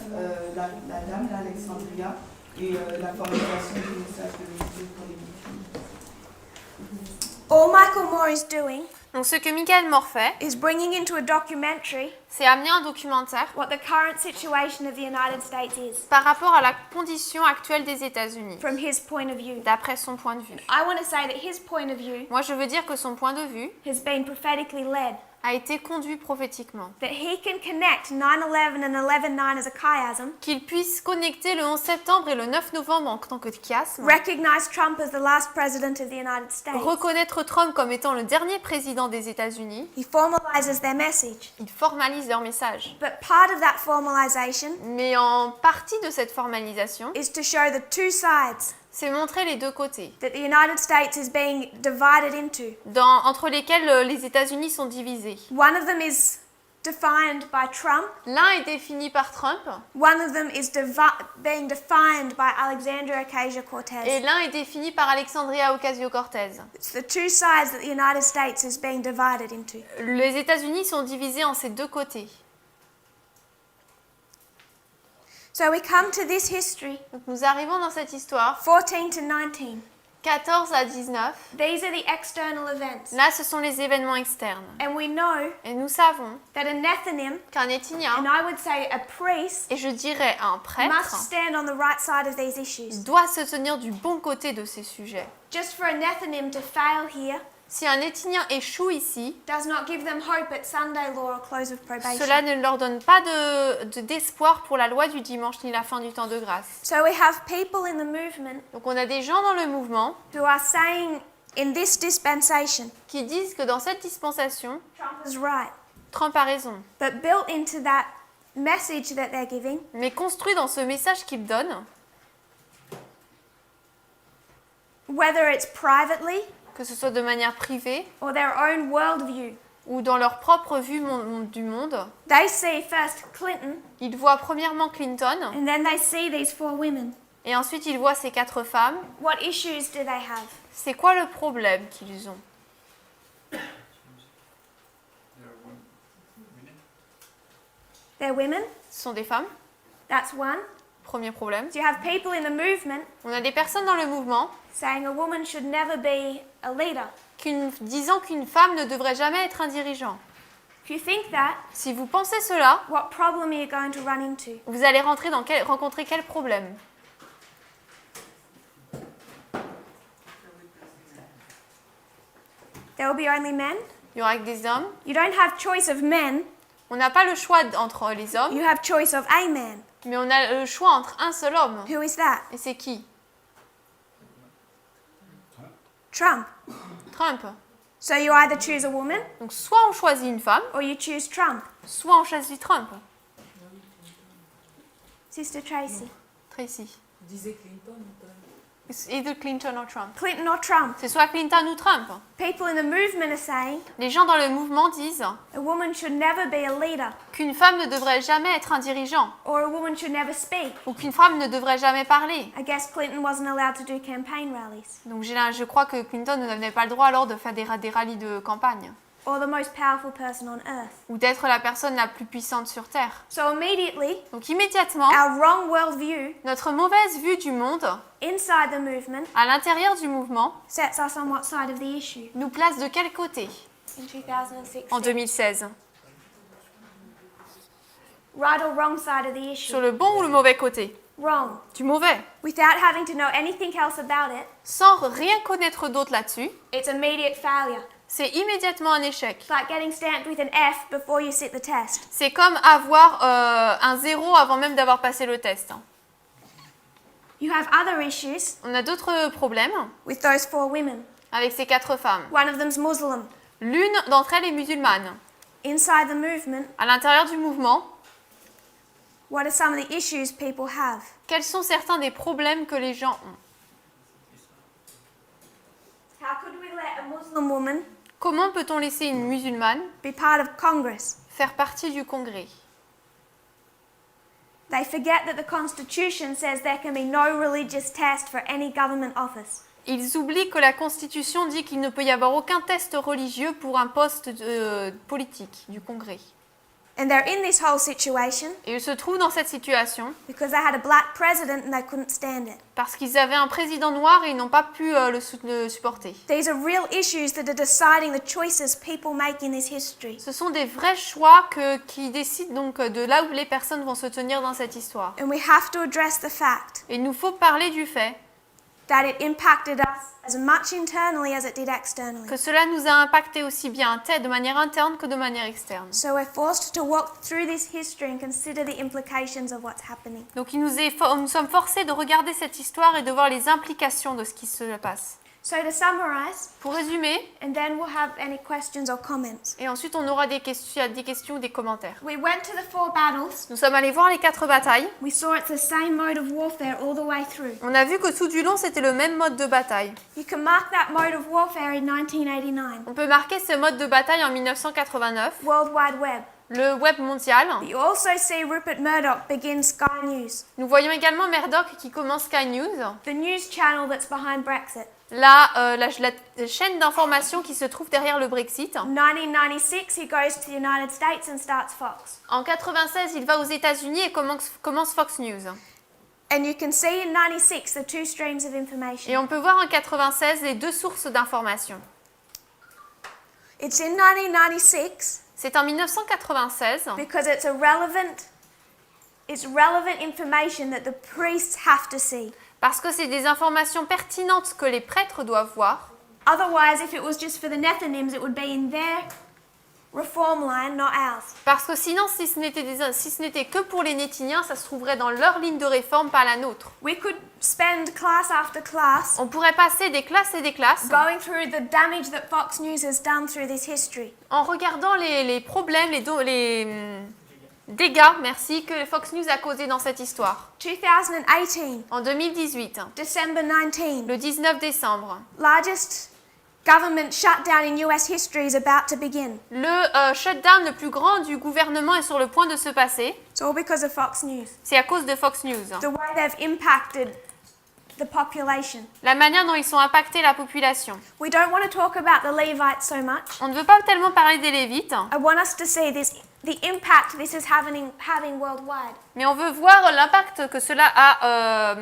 la dame, l'Alexandria, et la formalisation du message de l'Église pour les victimes. All Michael Moore is doing Donc ce que Michael Moore fait, is bringing into a documentary c'est amener un documentaire what the current situation of the United States is par rapport à la condition actuelle des États-Unis, from his point of view. d'après son point de vue. I want to say that his point of view Moi, je veux dire que son point de vue has been prophetically led, a été conduit prophétiquement. that he can connect 9/11 and 11/9 as a chiasm, Qu'il puisse connecter le 11 septembre et le 9 novembre en tant que chiasme, recognize Trump as the last president of the United States. reconnaître Trump comme étant le dernier président des États-Unis, He formalizes their message. il formalise leur message. But part of that formalization Mais en partie de cette formalisation, is to show the two sides c'est montrer les deux côtés, that the United States is being divided into. entre lesquels les États-Unis sont divisés. One of them is defined by Trump. L'un est défini par Trump One of them is being defined by Alexandra et Ocasio-Cortez. l'un est défini par Alexandria Ocasio-Cortez. It's the two sides that the United States is being divided into. Les États-Unis sont divisés en ces deux côtés. So we come to this history, Donc nous arrivons dans cette histoire, 14 to 19. 14 à 19. These are the external events. Là, ce sont les événements externes. And we know Et nous savons that a Nethinim, qu'un and Néthinien, I would say a priest, et je dirais un must prêtre, stand on the right side of these issues. doit se tenir du bon côté de ces sujets. Just for a Nethinim to fail here Si un étudiant échoue ici, does not give them hope at Sunday law or close of probation. cela ne leur donne pas d'espoir pour la loi du dimanche ni la fin du temps de grâce. So we have people in the movement Donc on a des gens dans le mouvement who are saying in this dispensation, qui disent que dans cette dispensation, Trump is right. Trump a raison. But built into that message that they're giving Mais construit dans ce message qu'il donne, whether it's privately que ce soit de manière privée or their own worldview. ou dans leur propre vue du monde, They see first Clinton ils voient premièrement Clinton and then they see these 4 women. et ensuite ils voient ces 4 femmes. What issues do they have? C'est quoi le problème qu'ils ont? They're women. Ce sont des femmes, That's one. premier problème. So you have people in the movement On a des personnes dans le mouvement saying a woman should never be a leader. disant qu'une femme ne devrait jamais être un dirigeant. If you think that, Si vous pensez cela, what problem are you going to run into? vous allez rencontrer quel problème? There will be only men. Il y aura que des hommes. You don't have choice of men, On n'a pas le choix entre les hommes, you have choice of a man. mais on a le choix entre un seul homme. Who is that? Et c'est qui? Trump. Trump. So you either choose a woman Donc soit on choisit une femme, or you choose Trump. soit on choisit Trump. Sister Tracy. Tracy. Disait Clinton ou Trump. It's either Clinton or Trump. Clinton or Trump. C'est soit Clinton ou Trump. People in the movement are saying Les gens dans le mouvement disent a woman should never be a leader qu'une femme ne devrait jamais être un dirigeant or a woman should never speak. ou qu'une femme ne devrait jamais parler. I guess Clinton wasn't allowed to do campaign rallies. Donc je crois que Clinton n'avait pas le droit alors de faire des rallyes de campagne Or the most powerful person on earth. ou d'être la personne la plus puissante sur Terre. So immediately, Donc immédiatement, our wrong worldview notre mauvaise vue du monde inside the movement à l'intérieur du mouvement sets us on what side of the issue. nous place de quel côté In 2016. en 2016? Right or wrong side of the issue? Sur le bon ou le mauvais côté? Wrong. Du mauvais. Without having to know anything else about it, Sans rien connaître d'autre là-dessus, it's immediate failure. c'est immédiatement un échec. It's like getting stamped with an F before you sit the test. C'est comme avoir un 0 avant même d'avoir passé le test. You have other issues On a d'autres problèmes with those 4 women. avec ces 4 femmes. One of them's Muslim. L'une d'entre elles est musulmane. Inside the movement, À l'intérieur du mouvement, what are some of the issues people have? quels sont certains des problèmes que les gens ont? How could we let a Muslim woman Comment peut-on laisser une musulmane be part of Congress? faire partie du Congrès? They forget that the Constitution says there can be no religious test for any government office. Ils oublient que la Constitution dit qu'il ne peut y avoir aucun test religieux pour un poste politique du Congrès. And they're in this whole situation Et ils se trouvent dans cette situation because they had a black president and they couldn't stand it. parce qu'ils avaient un président noir et ils n'ont pas pu le supporter. These are real issues that are deciding the choices people make in this history. Ce sont des vrais choix qui décident donc de là où les personnes vont se tenir dans cette histoire. And we have to address the fact Et il nous faut parler du fait that it impacted us as much internally as it did externally. que cela nous a impacté aussi bien de manière interne que de manière externe. So we're forced to walk through this history and consider the implications of what's happening. Donc nous sommes forcés de regarder cette histoire et de voir les implications de ce qui se passe. So to summarize, Pour résumer, and then we'll have any questions or comments. et ensuite on aura des questions ou des commentaires. We went to the 4 battles. Nous sommes allés voir les 4 batailles. We saw it's the same mode of warfare all the way through. On a vu que tout du long c'était le même mode de bataille. You can mark that mode of warfare in 1989. On peut marquer ce mode de bataille en 1989, World Wide Web. le web mondial. You also see Rupert Murdoch begin Sky News, Nous voyons également Murdoch qui commence Sky News, the news channel that's behind Brexit. la chaîne d'information qui se trouve derrière le Brexit. In 1996, he goes to the United States and starts Fox. En 96, il va aux États-Unis et commence Fox News. And you can see in 96 the 2 streams of information. Et on peut voir en 96 les 2 sources d'information. It's in 1996 C'est en 1996 because it's relevant information that the priests have to see. parce que c'est des informations pertinentes que les prêtres doivent voir. Otherwise, if it was just for the Nethinims, it would be in their reform line, not ours. Parce que sinon, si ce n'était que pour les Nétiniens, ça se trouverait dans leur ligne de réforme, pas la nôtre. We could spend class after class On pourrait passer des classes et des classes going through the damage that Fox News has done through this history. en regardant les problèmes, les dégâts, merci, que Fox News a causés dans cette histoire. 2018, En 2018, December 19, le 19 décembre, largest government shutdown in US history is about to begin. le shutdown le plus grand du gouvernement est sur le point de se passer. It's all because of Fox News. C'est à cause de Fox News. The way they've impacted the population. La manière dont ils ont impacté la population. We don't want to talk about the Levites so much. On ne veut pas tellement parler des Lévites, I want us to see the impact this is having worldwide. mais on veut voir l'impact que cela a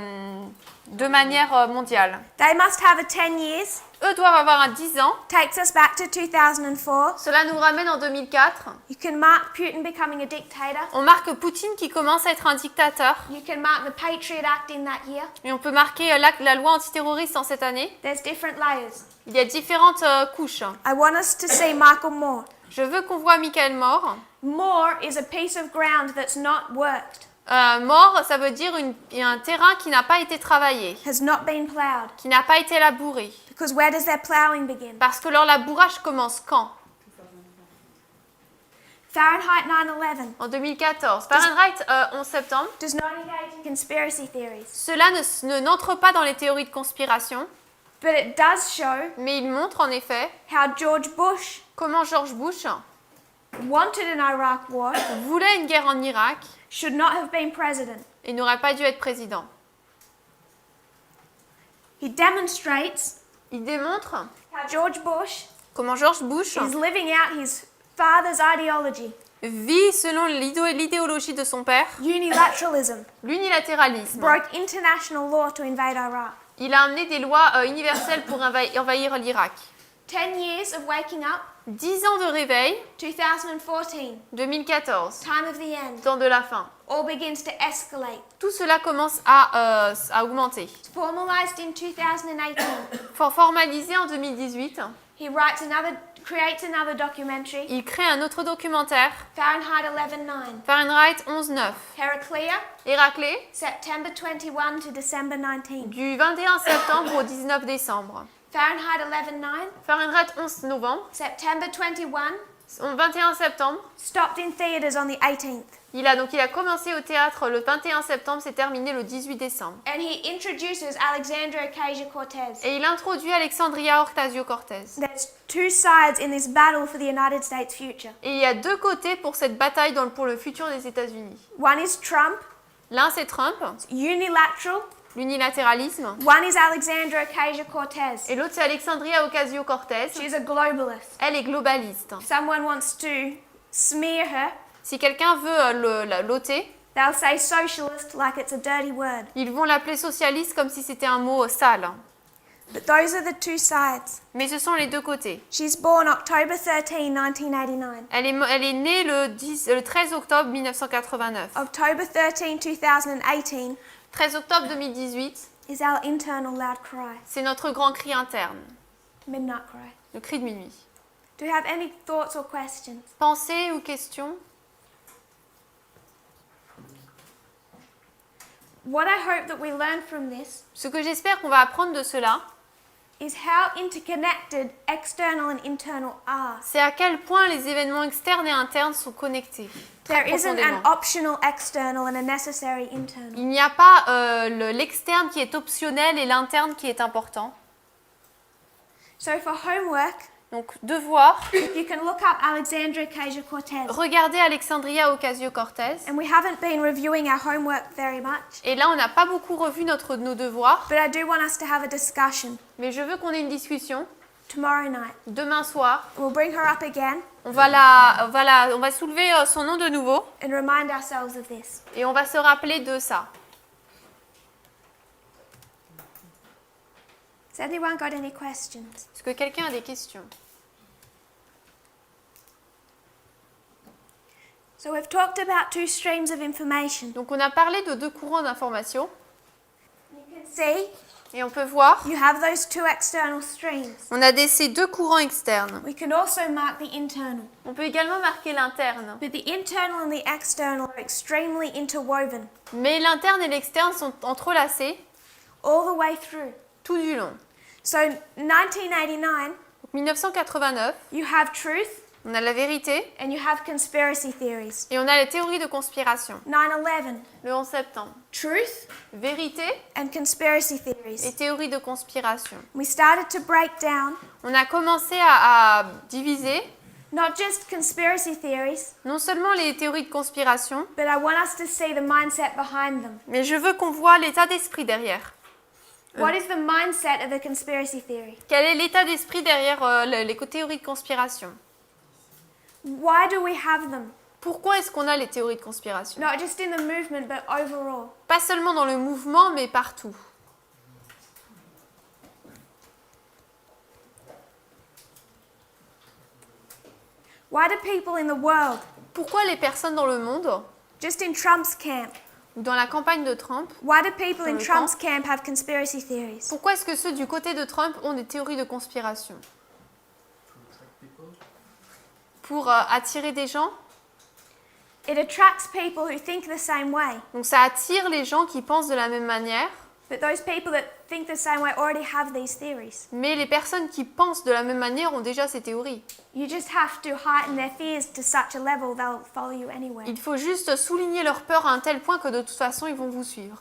de manière mondiale. They must have a 10 years. Eux doivent avoir un 10 ans. Takes us back to 2004. Cela nous ramène en 2004. You can mark Putin becoming a dictator. On marque Poutine qui commence à être un dictateur. You can mark the Patriot Act in that year. Et on peut marquer la loi antiterroriste en cette année. There's different layers. Il y a différentes couches. I want us to see Michael Moore. Je veux qu'on voit Michael Moore. Moore is a piece of ground that's not worked, Moore, ça veut dire un terrain qui n'a pas été travaillé, has not been ploughed. qui n'a pas été labouré. Because where does their ploughing begin? Parce que leur labourage commence quand? Fahrenheit 9/11 En 2014. Fahrenheit 11 septembre. does not engage in conspiracy theories, Cela n'entre pas dans les théories de conspiration, but it does show mais il montre en effet how George Bush comment George Bush wanted an Iraq war, voulait une guerre en Irak should not have been president. et n'aurait pas dû être président. He demonstrates Il démontre how George Bush comment George Bush is living out his father's ideology, vit selon l'idéologie de son père, unilateralism, l'unilatéralisme. broke international law to invade Iraq. Il a amené des lois universelles pour envahir l'Irak. 10 years of waking up, 10 ans de réveil, 2014, 2014, time of the end, temps de la fin. all begins to escalate. Tout cela commence à augmenter. It's formalized in 2018. Formalisé en 2018, He creates another documentary, il crée un autre documentaire, Fahrenheit 11/9. Fahrenheit 11/9. Heraclea, Héraclée, September 21 to December 19. du 21 septembre au 19 décembre. Fahrenheit 11/9, Fahrenheit 11 novembre, September 21, 21 septembre. stopped in theaters on the 18th. Il a commencé au théâtre le 21 septembre, c'est terminé le 18 décembre. And he introduces Alexandria Ocasio-Cortez. Et il introduit Alexandria Ocasio-Cortez. There's two sides in this battle for the United States' future. Et il y a deux côtés pour cette bataille pour le futur des États-Unis. One is Trump, L'un c'est Trump, unilateral. l'unilatéralisme, One is Alexandria Ocasio-Cortez. et l'autre c'est Alexandria Ocasio-Cortez. She's a globalist. Elle est globaliste. Someone wants to smear her, Si quelqu'un veut l'ôter, they'll say socialist like it's a dirty word. ils vont l'appeler socialiste comme si c'était un mot sale. But those are the two sides. Mais ce sont les deux côtés. She's born October 13, 1989. Elle est née le 13 octobre 1989. October 13, 2018 13 octobre 2018, is our internal loud cry, c'est notre grand cri interne, midnight cry. le cri de minuit. Do you have any thoughts or questions? Pensées ou questions? What I hope that we learn from this Ce que j'espère qu'on va apprendre de cela, is how interconnected external and internal are. c'est à quel point les événements externes et internes sont connectés. Très There isn't an profondément. optional external and a necessary internal. Il n'y a pas l'externe qui est optionnel et l'interne qui est important. So for homework, Donc, devoir, you can look up Alexandria Ocasio-Cortez. regarder Alexandria Ocasio-Cortez. And we haven't been reviewing our homework very much, Et là, on n'a pas beaucoup revu nos devoirs, but I do want us to have a discussion mais je veux qu'on ait une discussion tomorrow night. demain soir. We'll bring her up again On va soulever son nom de nouveau and remind ourselves of this. et on va se rappeler de ça. Has anyone got any questions? Est-ce que quelqu'un a des questions? So we've talked about two streams of information. Donc, on a parlé de deux courants d'information. You can see Et on peut voir, you have those two external streams. on a ces deux courants externes. We can also mark the internal. On peut également marquer l'interne. But the internal and the external are extremely interwoven Mais l'interne et l'externe sont entrelacés all the way through. tout du long. So 1989, Donc 1989, you have truth on a la vérité and you have conspiracy theories. et on a les théories de conspiration. 9/11, Le 11 septembre. truth Vérité and conspiracy et theories. théories de conspiration. We started to break down On a commencé à diviser not just conspiracy theories, non seulement les théories de conspiration, but I want us to see the mindset behind them. mais je veux qu'on voit l'état d'esprit derrière. What is the mindset of a conspiracy theory? Quel est l'état d'esprit derrière les théories de conspiration? Why do we have them? Pourquoi est-ce qu'on a les théories de conspiration? Not just in the movement, but overall. Pas seulement dans le mouvement, mais partout. Why do people in the world, Pourquoi les personnes dans le monde, just in Trump's camp, ou dans la campagne de Trump, why do people in Dans le Trump's camp have conspiracy theories? pourquoi est-ce que ceux du côté de Trump ont des théories de conspiration? Pour attirer des gens. It attracts people who think the same way, Donc ça attire les gens qui pensent de la même manière, but those people that think the same way already have these theories. mais les personnes qui pensent de la même manière ont déjà ces théories. You just have to heighten their fears to such a level they'll follow you anyway. Il faut juste souligner leur peur à un tel point que de toute façon ils vont vous suivre.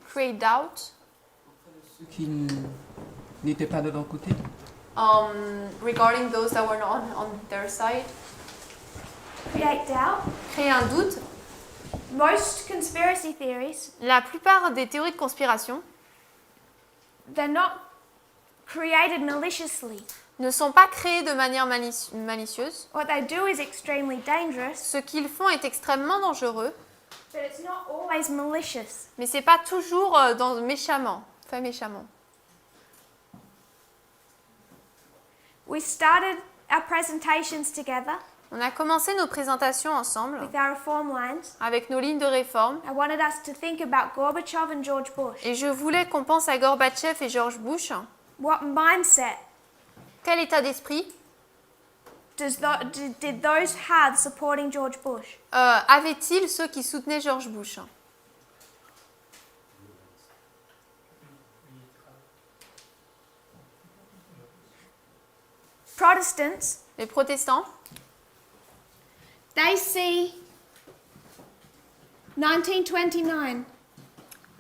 Create doubt. Ceux qui n'étaient pas de leur côté. Regarding those that were not on their side. Create doubt. Créer un doute. Most conspiracy theories, La plupart des théories de conspiration they're not created maliciously. ne sont pas créées de manière malicieuse. What they do is extremely dangerous, Ce qu'ils font est extrêmement dangereux, but it's not always malicious. mais c'est pas toujours méchamment, fait méchamment. We started our presentations together On a commencé nos présentations ensemble with our reform lines. avec nos lignes de réforme I wanted us to think about Gorbachev and George Bush. et je voulais qu'on pense à Gorbatchev et George Bush. What mindset Quel état d'esprit did those have supporting George Bush? avaient-ils ceux qui soutenaient George Bush? Protestants, Les protestants, they see 1929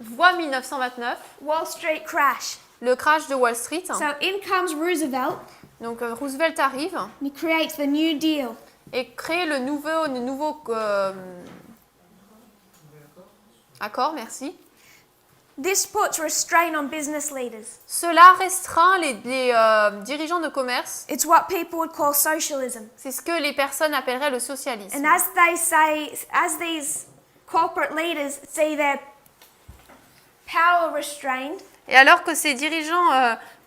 voient 1929, Wall Street crash. le crash de Wall Street. So in comes Roosevelt Donc Roosevelt arrive and he creates the New Deal. et crée le nouveau accord, merci. This puts restraint on business leaders. Cela restreint les dirigeants de commerce. It's what people would call socialism. C'est ce que les personnes appelleraient le socialisme. And as they say, as these corporate leaders see their power restrained, Et alors que ces dirigeants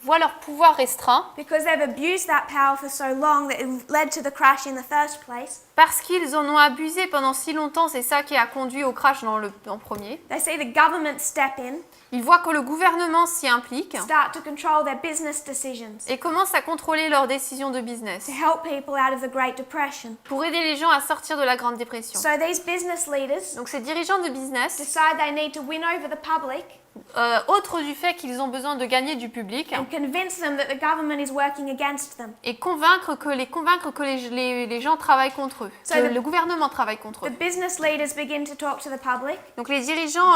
voient leur pouvoir restreint, because they've abused that power for so long that it led to the crash in the first place, parce qu'ils en ont abusé pendant si longtemps, c'est ça qui a conduit au crash en premier, they see the government step in, ils voient que le gouvernement s'y implique start to control their business decisions et commence à contrôler leurs décisions de business to help people out of the Great Depression. pour aider les gens à sortir de la Grande Dépression. So these business leaders Donc ces dirigeants de business, decide they need to win over the public autre du fait qu'ils ont besoin de gagner du public, and convince them that the government is working against them. et convaincre que les gens travaillent contre eux, So que the- le gouvernement travaille contre The eux. business leaders begin to talk to the public Donc les dirigeants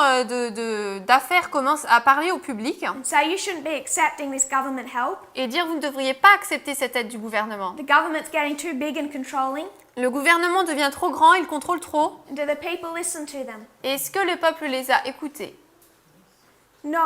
d'affaires commencent à parler au public and say you shouldn't be accepting this government help. et dire vous ne devriez pas accepter cette aide du gouvernement. The government's getting too big and controlling. Le gouvernement devient trop grand, il contrôle trop. And do the people listen to them? Est-ce que le peuple les a écoutés? No.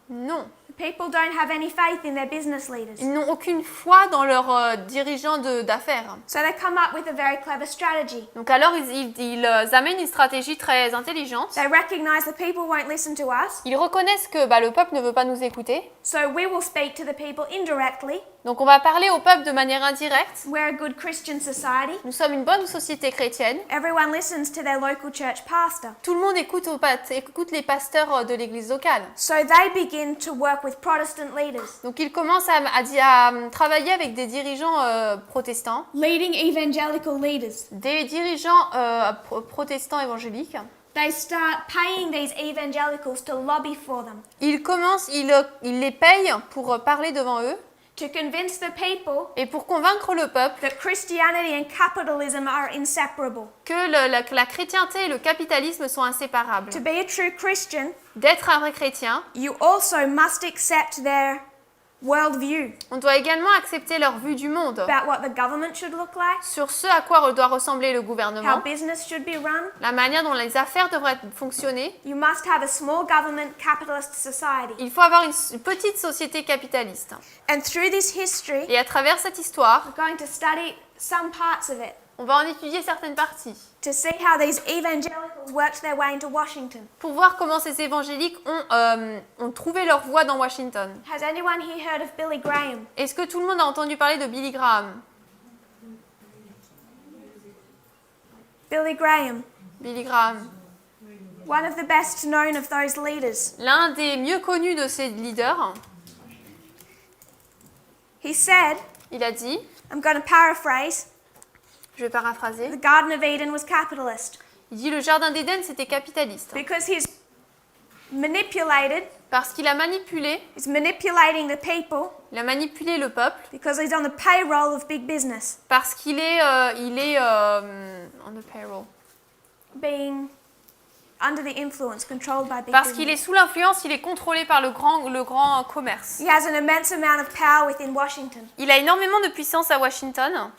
Non. The People don't have any faith in their business leaders. Ils n'ont aucune foi dans leurs dirigeants d'affaires. So they come up with a very clever strategy. Donc alors ils amènent une stratégie très intelligente. They recognize the people won't listen to us, Ils reconnaissent que le peuple ne veut pas nous écouter. so we will speak to the people indirectly. Donc on va parler au peuple de manière indirecte. We're a good Christian society. Nous sommes une bonne société chrétienne. Everyone listens to their local church pastor. Tout le monde écoute les pasteurs de l'église locale. So they begin to work with Protestant leaders, Donc ils commencent à travailler avec des dirigeants protestants, leading evangelical leaders. des dirigeants protestants évangéliques. They start paying these evangelicals to lobby for them, Ils les payent pour parler devant eux to convince the people et pour convaincre le peuple that Christianity and capitalism are inseparable. que la chrétienté et le capitalisme sont inséparables. To be a true Christian, D'être un vrai chrétien, you also must accept their worldview on doit également accepter leur vue du monde, about what the government should look like, sur ce à quoi doit ressembler le how gouvernement, business should be run. la manière dont les affaires devraient fonctionner. You must have a small government capitalist society. Il faut avoir une petite société capitaliste. And through this history, Et à travers cette histoire, we're going to study some parts of it on va en étudier certaines parties to see how these evangelicals worked their way into Washington. pour voir comment ces évangéliques ont trouvé leur voie dans Washington. Has anyone here heard of Billy Graham? Est-ce que tout le monde a entendu parler de Billy Graham? Billy Graham, Billy Graham, one of the best known of those leaders. l'un des mieux connus de ces leaders, He said, il a dit, I'm going to paraphrase, je vais paraphraser, the Garden of Eden was capitalist il dit le jardin d'Éden c'était capitaliste because he's manipulated, parce qu'il a manipulé, he's manipulating the people il a manipulé le peuple because he's on the payroll of big business, parce qu'il est on the payroll, being under the influence, controlled by big parce qu'il est business. sous l'influence, il est contrôlé par le grand commerce. He has an immense amount of power within Washington. Il a énormément de puissance à Washington.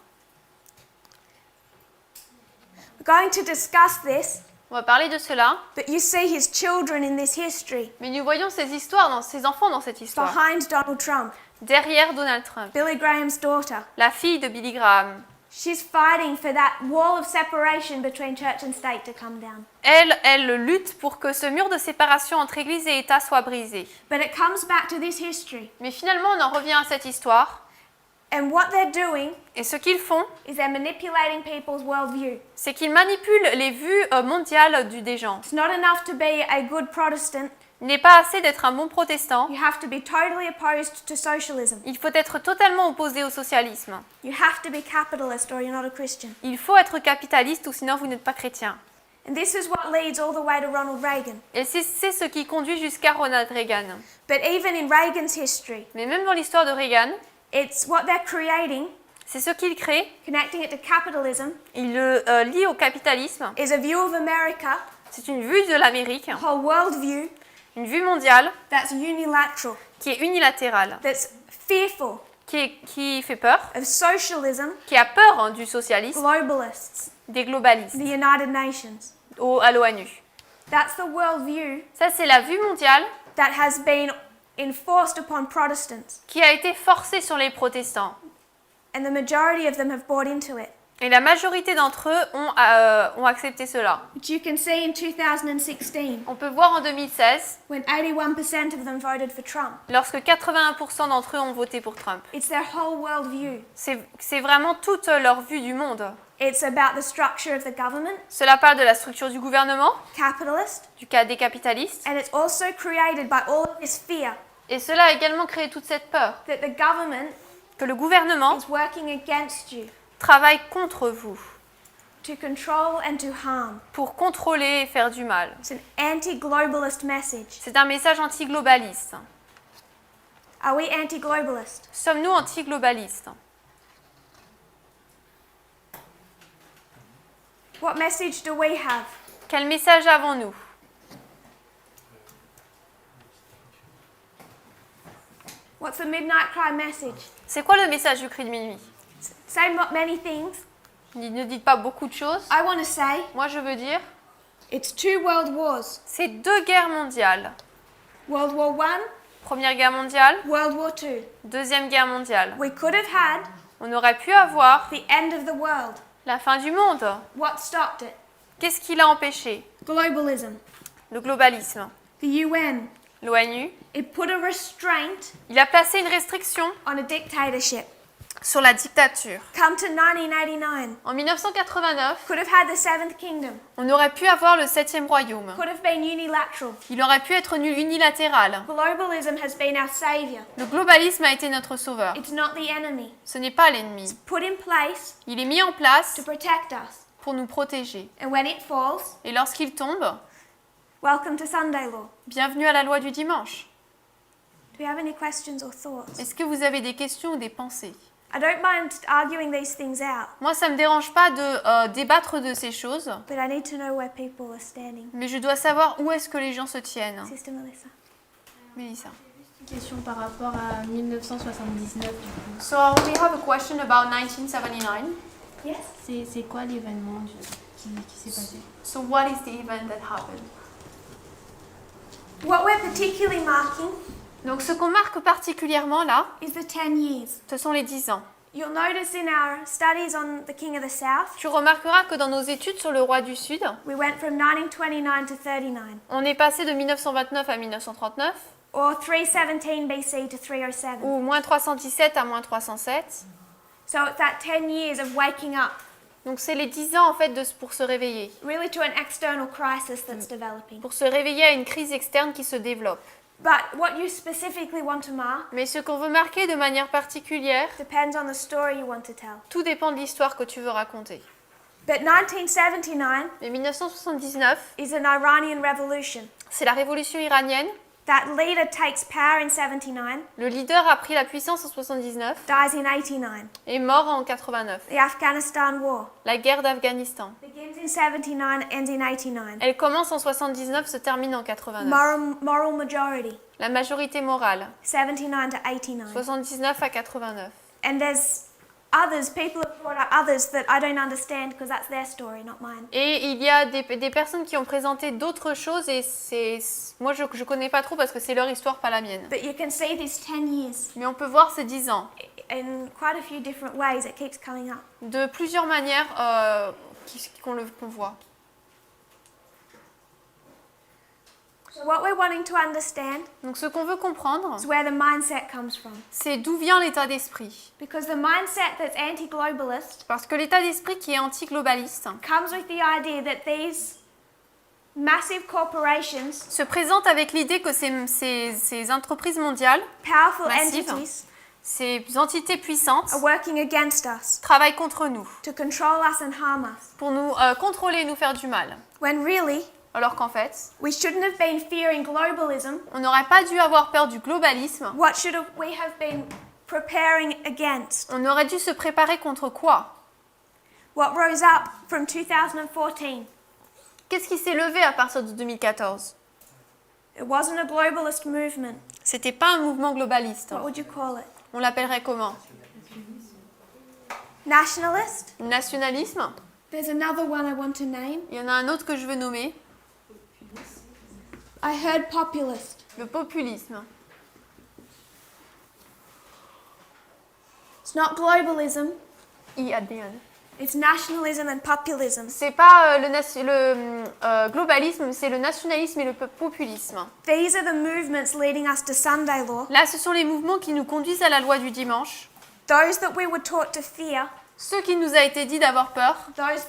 We're going to discuss this, On va parler de cela, but you see his children in this history mais nous voyons ces enfants dans cette histoire. behind Donald Trump. Derrière Donald Trump, Billy Graham's daughter. la fille de Billy Graham. She's fighting for that wall of separation between church and state to come down. Elle lutte pour que ce mur de séparation entre Église et État soit brisé. But it comes back to this history. Mais finalement, on en revient à cette histoire. And what they're doing Et ce qu'ils font, is they're manipulating people's worldview. c'est qu'ils manipulent les vues mondiales des gens. It's not enough to be a good Protestant. Il n'est pas assez d'être un bon protestant. You have to be totally opposed to socialism. Il faut être totalement opposé au socialisme. You have to be capitalist or you're not a Christian. Il faut être capitaliste ou sinon vous n'êtes pas chrétien. And this is what leads all the way to Ronald Reagan. Et c'est ce qui conduit jusqu'à Ronald Reagan. But even in Reagan's history, Mais même dans l'histoire de Reagan, it's what they're creating, c'est ce qu'il crée. connecting it to capitalism, Il le lie au capitalisme. is a view of America, C'est une vue de l'Amérique, a whole worldview une vue mondiale that's unilateral, qui est unilatérale, that's fearful qui fait peur, of socialism, qui a peur du socialisme, globalists, des globalistes, the United Nations. à l'ONU. That's the worldview Ça, c'est la vue mondiale that has been enforced upon Protestants, qui a été forcée sur les protestants. and the majority of them have bought into it. Et la majorité d'entre eux ont accepté cela. Which you can see in 2016, On peut voir en 2016, when 81% of them voted for Trump. lorsque 81% d'entre eux ont voté pour Trump. It's their whole worldview. C'est vraiment toute leur vue du monde. It's about the structure of the government, Cela parle de la structure du gouvernement, capitalist, des capitalistes, and it's also created by all of this fear et cela a également créé toute cette peur that the government que le gouvernement is working against you travaille contre vous to control and to harm. pour contrôler et faire du mal. It's an anti-globalist message. C'est un message anti-globaliste. Are we anti-globalist? Sommes-nous anti-globalistes? What message do we have? Quel message avons-nous? What's the midnight cry message? C'est quoi le message du cri de minuit? Say many things. Ne dites pas beaucoup de choses. I want to say Moi, je veux dire, it's 2 world wars. c'est 2 guerres mondiales. World War I Première guerre mondiale, World War II. Deuxième guerre mondiale. We could have had On aurait pu avoir the end of the world. la fin du monde. What stopped it? Qu'est-ce qui l'a empêché? Globalism. Le globalisme. The UN. L'ONU. It put a restraint Il a placé une restriction on a dictatorship. sur la dictature. Come to 1989. En 1989, Could have had the Seventh Kingdom. on aurait pu avoir le septième royaume. Could have been unilateral. Il aurait pu être unilatéral. Globalism has been our savior. Le globalisme a été notre sauveur. It's not the enemy. Ce n'est pas l'ennemi. Put in place Il est mis en place to protect us. pour nous protéger. And when it falls, Et lorsqu'il tombe, welcome to Sunday law. bienvenue à la loi du dimanche. Do we have any questions or thoughts? Est-ce que vous avez des questions ou des pensées? I don't mind arguing these things out, Moi, ça ne me dérange pas de débattre de ces choses, but I need to know where people are standing. mais je dois savoir où est-ce que les gens se tiennent. Sister Melissa. Mélissa. Une question par rapport à 1979 du coup. So we have a question about 1979. Yes? C'est quoi l'événement qui s'est passé? So what is the event that happened? What we're particularly marking Donc ce qu'on marque particulièrement là, is the 10 years. ce sont les 10 ans. You'll notice in our studies on the King of the South, Tu remarqueras que dans nos études sur le roi du Sud, we went from 1929 to 39, on est passé de 1929 à 1939, or 317 BC to 307. ou moins 317 à moins 307. So it's that 10 years of waking up, Donc c'est les 10 ans en fait pour se réveiller, really to an external crisis that's developing. pour se réveiller à une crise externe qui se développe. But what you specifically want to mark Mais ce qu'on veut marquer de manière particulière, depends on the story you want to tell. tout dépend de l'histoire que tu veux raconter. But 1979 Mais 1979, is an Iranian revolution. c'est la révolution iranienne. That leader takes power in 79, Le leader a pris la puissance en 79 dies in 89. et est mort en 89. The Afghanistan War La guerre d'Afghanistan. begins in 79, ends in 89. Elle commence en 79, se termine en 89. Moral majority, La majorité morale, 79 to 89. 79 à 89. And there's others, people have brought up others that I don't understand because that's their story, not mine. Et il y a des personnes qui ont présenté d'autres choses et moi je connais pas trop parce que c'est leur histoire, pas la mienne. But you can see these 10 years Mais on peut voir ces 10 ans in quite a few different ways. It keeps coming up. de plusieurs manières qu'on voit. So what we're wanting to understand Donc ce qu'on veut comprendre, is where the mindset comes from. c'est d'où vient l'état d'esprit. Because the mindset that's anti-globalist Parce que l'état d'esprit qui est anti-globaliste comes with the idea that these massive corporations, se présente avec l'idée que ces entreprises mondiales, powerful Massive. entities, ces entités puissantes, are working against us travaillent contre nous to control us and harm us. pour nous contrôler et nous faire du mal. When really, Alors qu'en fait, we shouldn't have been fearing globalism. on n'aurait pas dû avoir peur du globalisme. What should we have been preparing against? On aurait dû se préparer contre quoi? What rose up from 2014? Qu'est-ce qui s'est levé à partir de 2014? It wasn't a globalist movement. C'était pas un mouvement globaliste. What would you call it? On l'appellerait comment? Nationalist? Nationalisme? There's another one I want to name. Il y en a un autre que je veux nommer, I heard populist. le populisme. It's not globalism, I at the end. it's nationalism and populism. C'est pas le globalisme, c'est le nationalisme et le populisme. These are the movements leading us to Sunday law. Là, ce sont les mouvements qui nous conduisent à la loi du dimanche. Those that we were taught to fear, Ceux qui nous a été dit d'avoir peur, those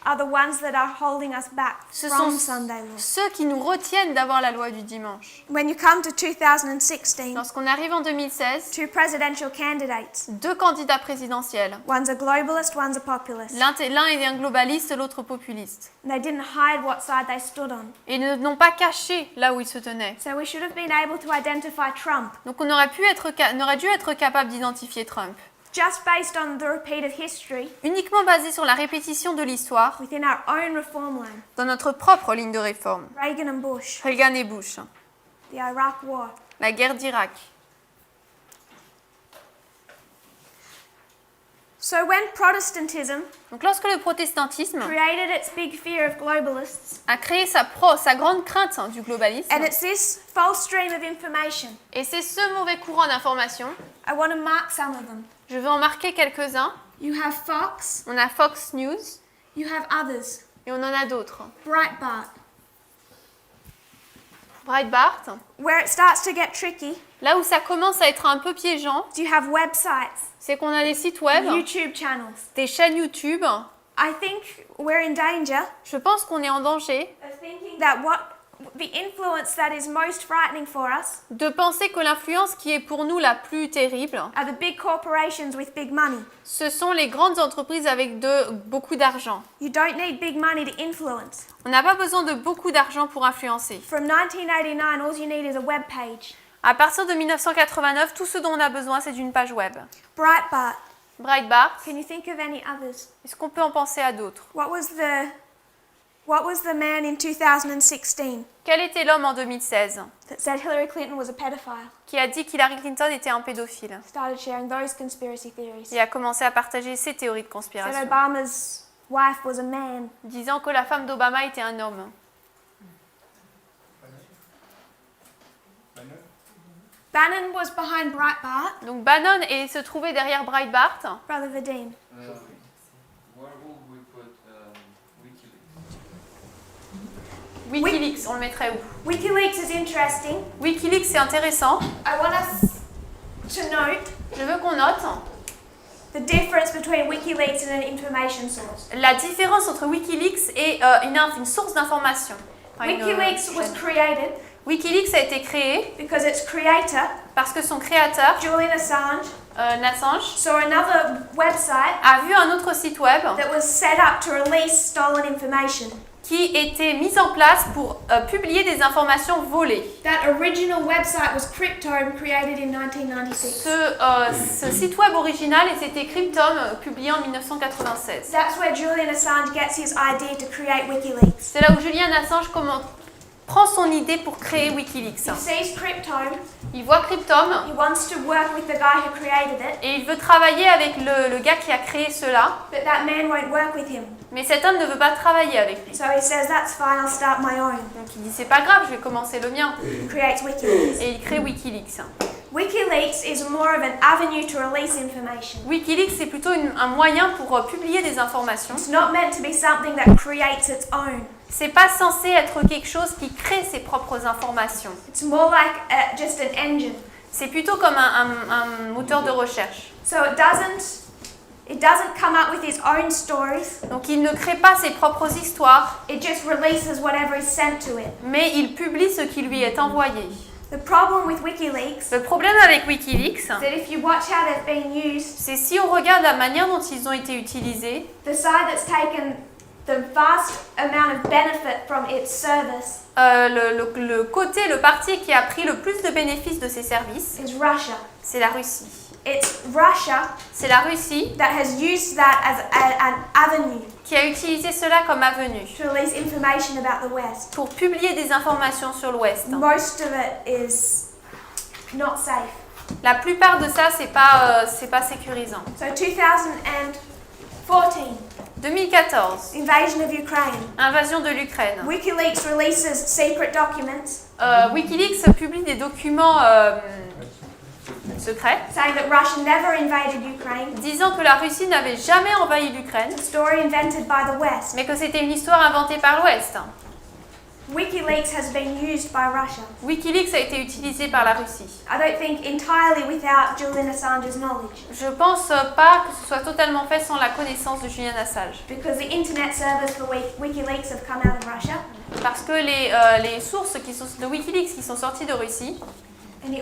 are the ones that are holding us back ce from sont Sunday law. ceux qui nous retiennent d'avoir la loi du dimanche. When you come to 2016, Lorsqu'on arrive en 2016, two presidential candidates. 2 candidats présidentiels. One's a globalist, one's a populist. L'un est un globaliste, l'autre populiste. And they didn't hide what side they stood on. Et ils n'ont pas caché là où ils se tenaient. So we should have been able to identify Trump Donc on aurait dû être capable d'identifier Trump. just based on the repeat of history Uniquement basé sur la répétition de l'histoire, within our own reform line. dans notre propre ligne de réforme. Reagan and Bush, Reagan et Bush, the Iraq War. la guerre d'Irak. So when Protestantism Donc lorsque le protestantisme created its big fear of globalists, a créé sa grande crainte du globalisme, and it's this false stream of information, et c'est ce mauvais courant d'information, I want to mark some of them. je vais en marquer quelques-uns. You have Fox, On a Fox News you have others. et on en a d'autres. Breitbart. Breitbart, Where it starts to get tricky, là où ça commence à être un peu piégeant, you have websites, c'est qu'on a des sites web, YouTube channels. des chaînes YouTube. I think we're in danger Je pense qu'on est en danger of thinking that the influence that is most frightening for us de penser que l'influence qui est pour nous la plus terrible, are the big corporations with big money. ce sont les grandes entreprises avec beaucoup d'argent. You don't need big money to influence. On n'a pas besoin de beaucoup d'argent pour influencer. From 1989, all you need is a web page. À partir de 1989, tout ce dont on a besoin, c'est d'une page web. Breitbart. Breitbart, Can you think of any others? est-ce qu'on peut en penser à d'autres? What was the man in 2016 Quel était l'homme en 2016 that said Hillary Clinton was a pedophile? qui a dit qu'Hillary Clinton était un pédophile Started sharing those conspiracy theories. et a commencé à partager ses théories de Said conspiration, Obama's wife was a man. disant que la femme d'Obama était un homme. Bannon was behind Breitbart. Donc Bannon se trouvait derrière Breitbart. Brother Vadim. Where would we put WikiLeaks? Wikileaks, on le mettrait où? WikiLeaks is interesting. Wikileaks, c'est intéressant. I want us to note Je veux qu'on note the difference between WikiLeaks and an information source. la différence entre Wikileaks et une source d'information. Enfin, une WikiLeaks was chaîne. created Wikileaks a été créé because its creator, parce que son créateur, Julian Assange, Assange, saw another website a vu un autre site web that was set up to release stolen information. qui était mis en place pour publier des informations volées. That original website was Cryptome, created in 1996. Ce site web original c'était Cryptome, publié en 1996. That's where Julian Assange gets his idea to create WikiLeaks. C'est là où Julian Assange prend son idée pour créer Wikileaks. He sees Cryptome, Il voit Cryptome he wants to work with the guy who created it, et il veut travailler avec le gars qui a créé cela, but that man won't work with him. mais cet homme ne veut pas travailler avec lui. So he says, that's fine, I'll start my own. Donc il dit c'est pas grave, je vais commencer le mien. He creates WikiLeaks. Et il crée Wikileaks. WikiLeaks is more of an avenue to release information. Wikileaks c'est plutôt un moyen pour publier des informations. It's not meant to be something that creates its own. C'est pas censé être quelque chose qui crée ses propres informations. It's more like just an engine. C'est plutôt comme un moteur de recherche. So it doesn't come up with its own stories. Donc il ne crée pas ses propres histoires, It just releases whatever is sent to it. mais il publie ce qui lui est envoyé. The problem with WikiLeaks Le problème avec Wikileaks, is that if you watch how they've been used, c'est si on regarde la manière dont ils ont été utilisés, the side that's taken the vast amount of benefit from its service le parti qui a pris le plus de bénéfices de ces services, is Russia. c'est la Russie. It's Russia C'est la Russie that has used that as an avenue qui a utilisé cela comme avenue to release information about the West. pour publier des informations sur l'Ouest. Most of it is not safe. La plupart de ça, c'est pas sécurisant. So 2014, 2014, invasion of Ukraine. invasion de l'Ukraine. WikiLeaks releases secret documents Wikileaks publie des documents secrets saying that Russia never invaded Ukraine. disant que la Russie n'avait jamais envahi l'Ukraine, It's a story invented by the West. mais que c'était une histoire inventée par l'Ouest. WikiLeaks has been used by Russia. Wikileaks a été utilisé par la Russie. I don't think entirely without Julian Assange's knowledge, Je pense pas que ce soit totalement fait sans la connaissance de Julian Assange, because the internet servers for WikiLeaks have come out of Russia, parce que les sources de Wikileaks qui sont sorties de Russie, and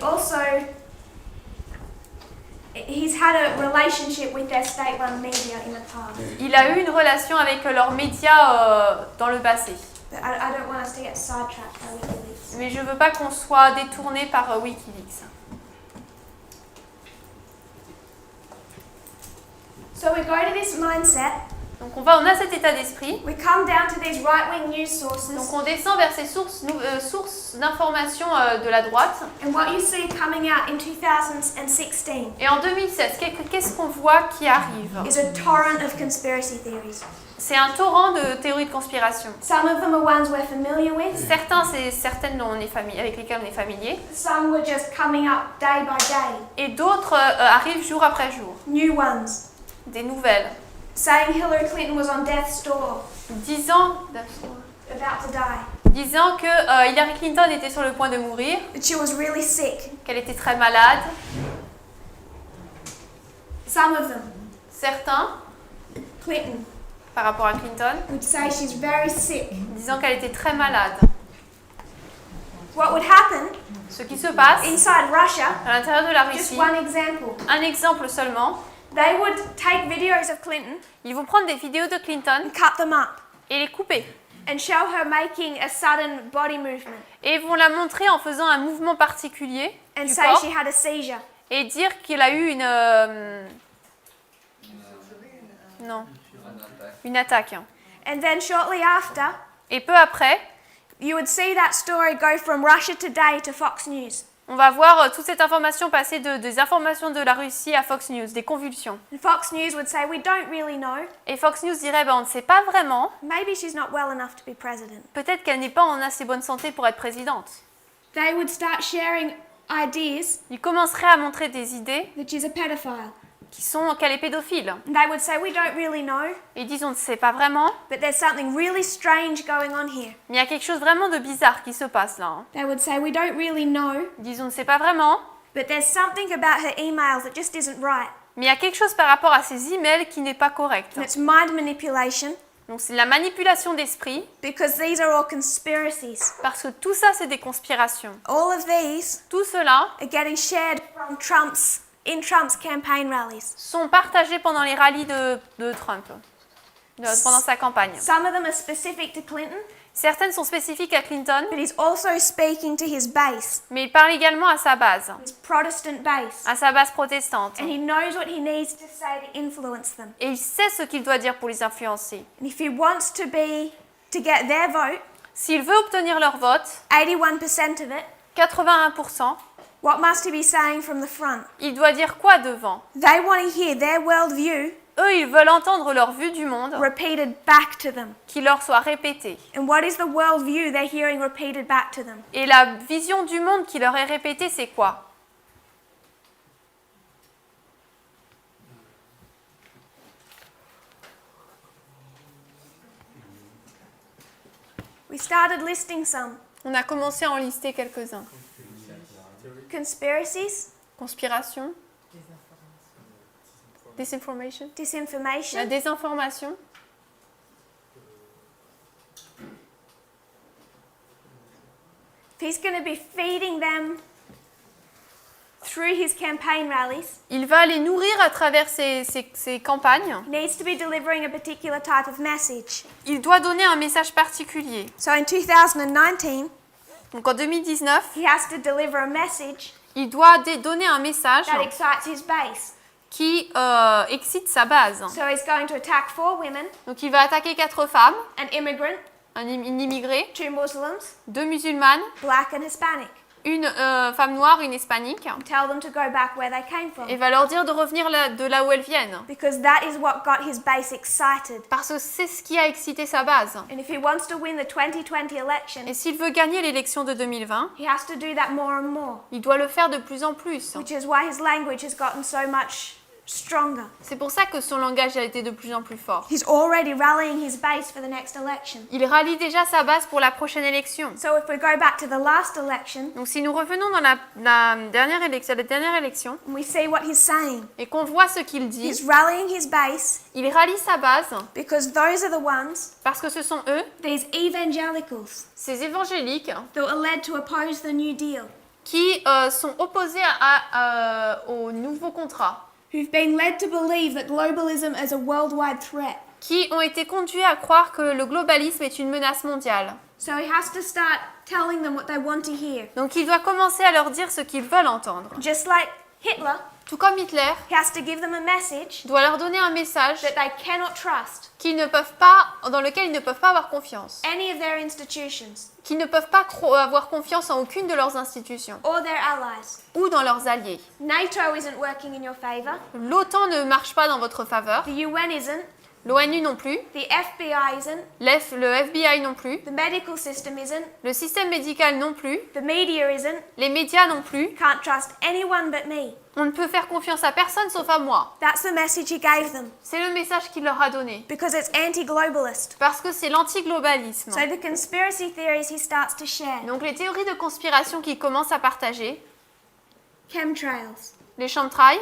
he's had a relationship with their state-run media in the past. il a eu une relation avec leurs médias dans le passé. But I don't want us to get sidetracked by WikiLeaks. Mais je veux pas qu'on soit détourné par Wikileaks. So we go to this mindset Donc on a cet état d'esprit. We come down to these right-wing news sources, Donc on descend vers ces sources d'informations de la droite. and what you see coming out in 2016 Et en 2016, qu'est-ce qu'on voit qui arrive? is a torrent of conspiracy theories. C'est un torrent de théories de conspiration. Some of them are ones we're familiar with, Certains, c'est certaines dont on est avec lesquelles on est familier. some were just coming up day by day. Et d'autres arrivent jour après jour. New ones, Des nouvelles. saying Hillary Clinton was on death's door, Disant about to die, que Hillary Clinton était sur le point de mourir, that she was really sick. qu'elle était très malade. Some of them, Certains, Clinton, par rapport à Clinton, would say she's very sick. disant qu'elle était très malade. What would happen Ce qui se passe inside Russia, à l'intérieur de la just Russie, one example, un exemple seulement, they would take videos of Clinton ils vont prendre des vidéos de Clinton and cut them up et les couper. and show her making a sudden body movement Et vont la montrer en faisant un mouvement particulier and du say corps she had a seizure. et dire qu'il a eu une attaque. And then shortly after, Et peu après, you would see that story go from Russia Today to Fox News. on va voir toute cette information passer des informations de la Russie à Fox News, des convulsions. And Fox News would say, we don't really know. Et Fox News dirait, on ne sait pas vraiment, Maybe she's not well enough to be president. peut-être qu'elle n'est pas en assez bonne santé pour être présidente. They would start sharing ideas Ils commenceraient à montrer des idées that she's a pedophile. qu'elle est pédophile. And they would say, we don't really know, Et ils disent, on ne sait pas vraiment, but there's something really strange going on here. mais il y a quelque chose vraiment de bizarre qui se passe là. Hein. They would say, we don't really know, Ils disent, on ne sait pas vraiment, but there's something about her emails that just isn't right. mais il y a quelque chose par rapport à ces emails qui n'est pas correct. And it's mind manipulation, Donc c'est la manipulation d'esprit, because these are all conspiracies. parce que tout ça c'est des conspirations. All of these Tout cela are getting shared from in Trump's campaign rallies. sont partagés pendant les rallyes de Trump, pendant sa campagne. Some of them are specific to Clinton, Certaines sont spécifiques à Clinton, but he's also speaking to his base, mais il parle également à sa base protestante. and he knows what he needs to say to influence them. Et il sait ce qu'il doit dire pour les influencer. And if he wants to get their vote, S'il veut obtenir leur vote, 81% of it, 81%, what must he be saying from the front? il doit dire quoi devant? They want to hear their worldview Eux, ils veulent entendre leur vue du monde repeated back to them. qui leur soit répétée. And what is the worldview they're hearing repeated back to them? Et la vision du monde qui leur est répétée, c'est quoi? We started listing some. On a commencé à en lister quelques-uns. Conspiracies, Conspiration, disinformation, la disinformation, désinformation, if he's going to be feeding them through his campaign rallies, il va les nourrir à travers ses campagnes. he needs to be delivering a particular type of message. Il doit donner un message particulier. So in 2019, Donc en 2019, he has to deliver a message il doit donner un message that excites his base. qui excite sa base. So he's going to attack 4 women, Donc il va attaquer 4 femmes, an immigrant, une immigrée, 2 Muslims, 2 musulmanes, black and Hispanic, une femme noire, une hispanique, and tell them to go back where they came from. et va leur dire de revenir de là où elles viennent. Because that is what got his base excited. Parce que c'est ce qui a excité sa base. And if he wants to win the 2020 election, Et s'il veut gagner l'élection de 2020, he has to do that more and more, il doit le faire de plus en plus. which is why his language has gotten so much stronger. C'est pour ça que son langage a été de plus en plus fort. He's already rallying his base for the next election. Il rallie déjà sa base pour la prochaine élection. So if we go back to the last election, Donc si nous revenons dans la dernière élection and we see what he's saying, et qu'on voit ce qu'il dit, he's rallying his base il rallie sa base because those are the ones, parce que ce sont eux, these evangelicals, ces évangéliques, that were led to oppose the New Deal, qui sont opposés au nouveau contrat, who've been led to believe that globalism is a worldwide threat. qui ont été conduits à croire que le globalisme est une menace mondiale. So he has to start telling them what they want to hear. Donc il doit commencer à leur dire ce qu'ils veulent entendre. Just like Hitler Tout comme Hitler, he has to give them a message doit leur donner un message that they cannot trust dans lequel ils ne peuvent pas avoir confiance, any of their institutions qu'ils ne peuvent pas avoir confiance en aucune de leurs institutions or their allies. ou dans leurs alliés. NATO isn't working in your favor. L'OTAN ne marche pas dans votre faveur, The UN isn't. l'ONU non plus, The FBI isn't. le FBI non plus, The medical system isn't. le système médical non plus, The media isn't. les médias non plus. Can't trust anyone but me. On ne peut faire confiance à personne sauf à moi. That's the message he gave them C'est le message qu'il leur a donné. because it's anti-globalist. Parce que c'est l'antiglobalisme. So the conspiracy theories he starts to share. Donc les théories de conspiration qu'il commence à partager, Chemtrails. les chemtrails,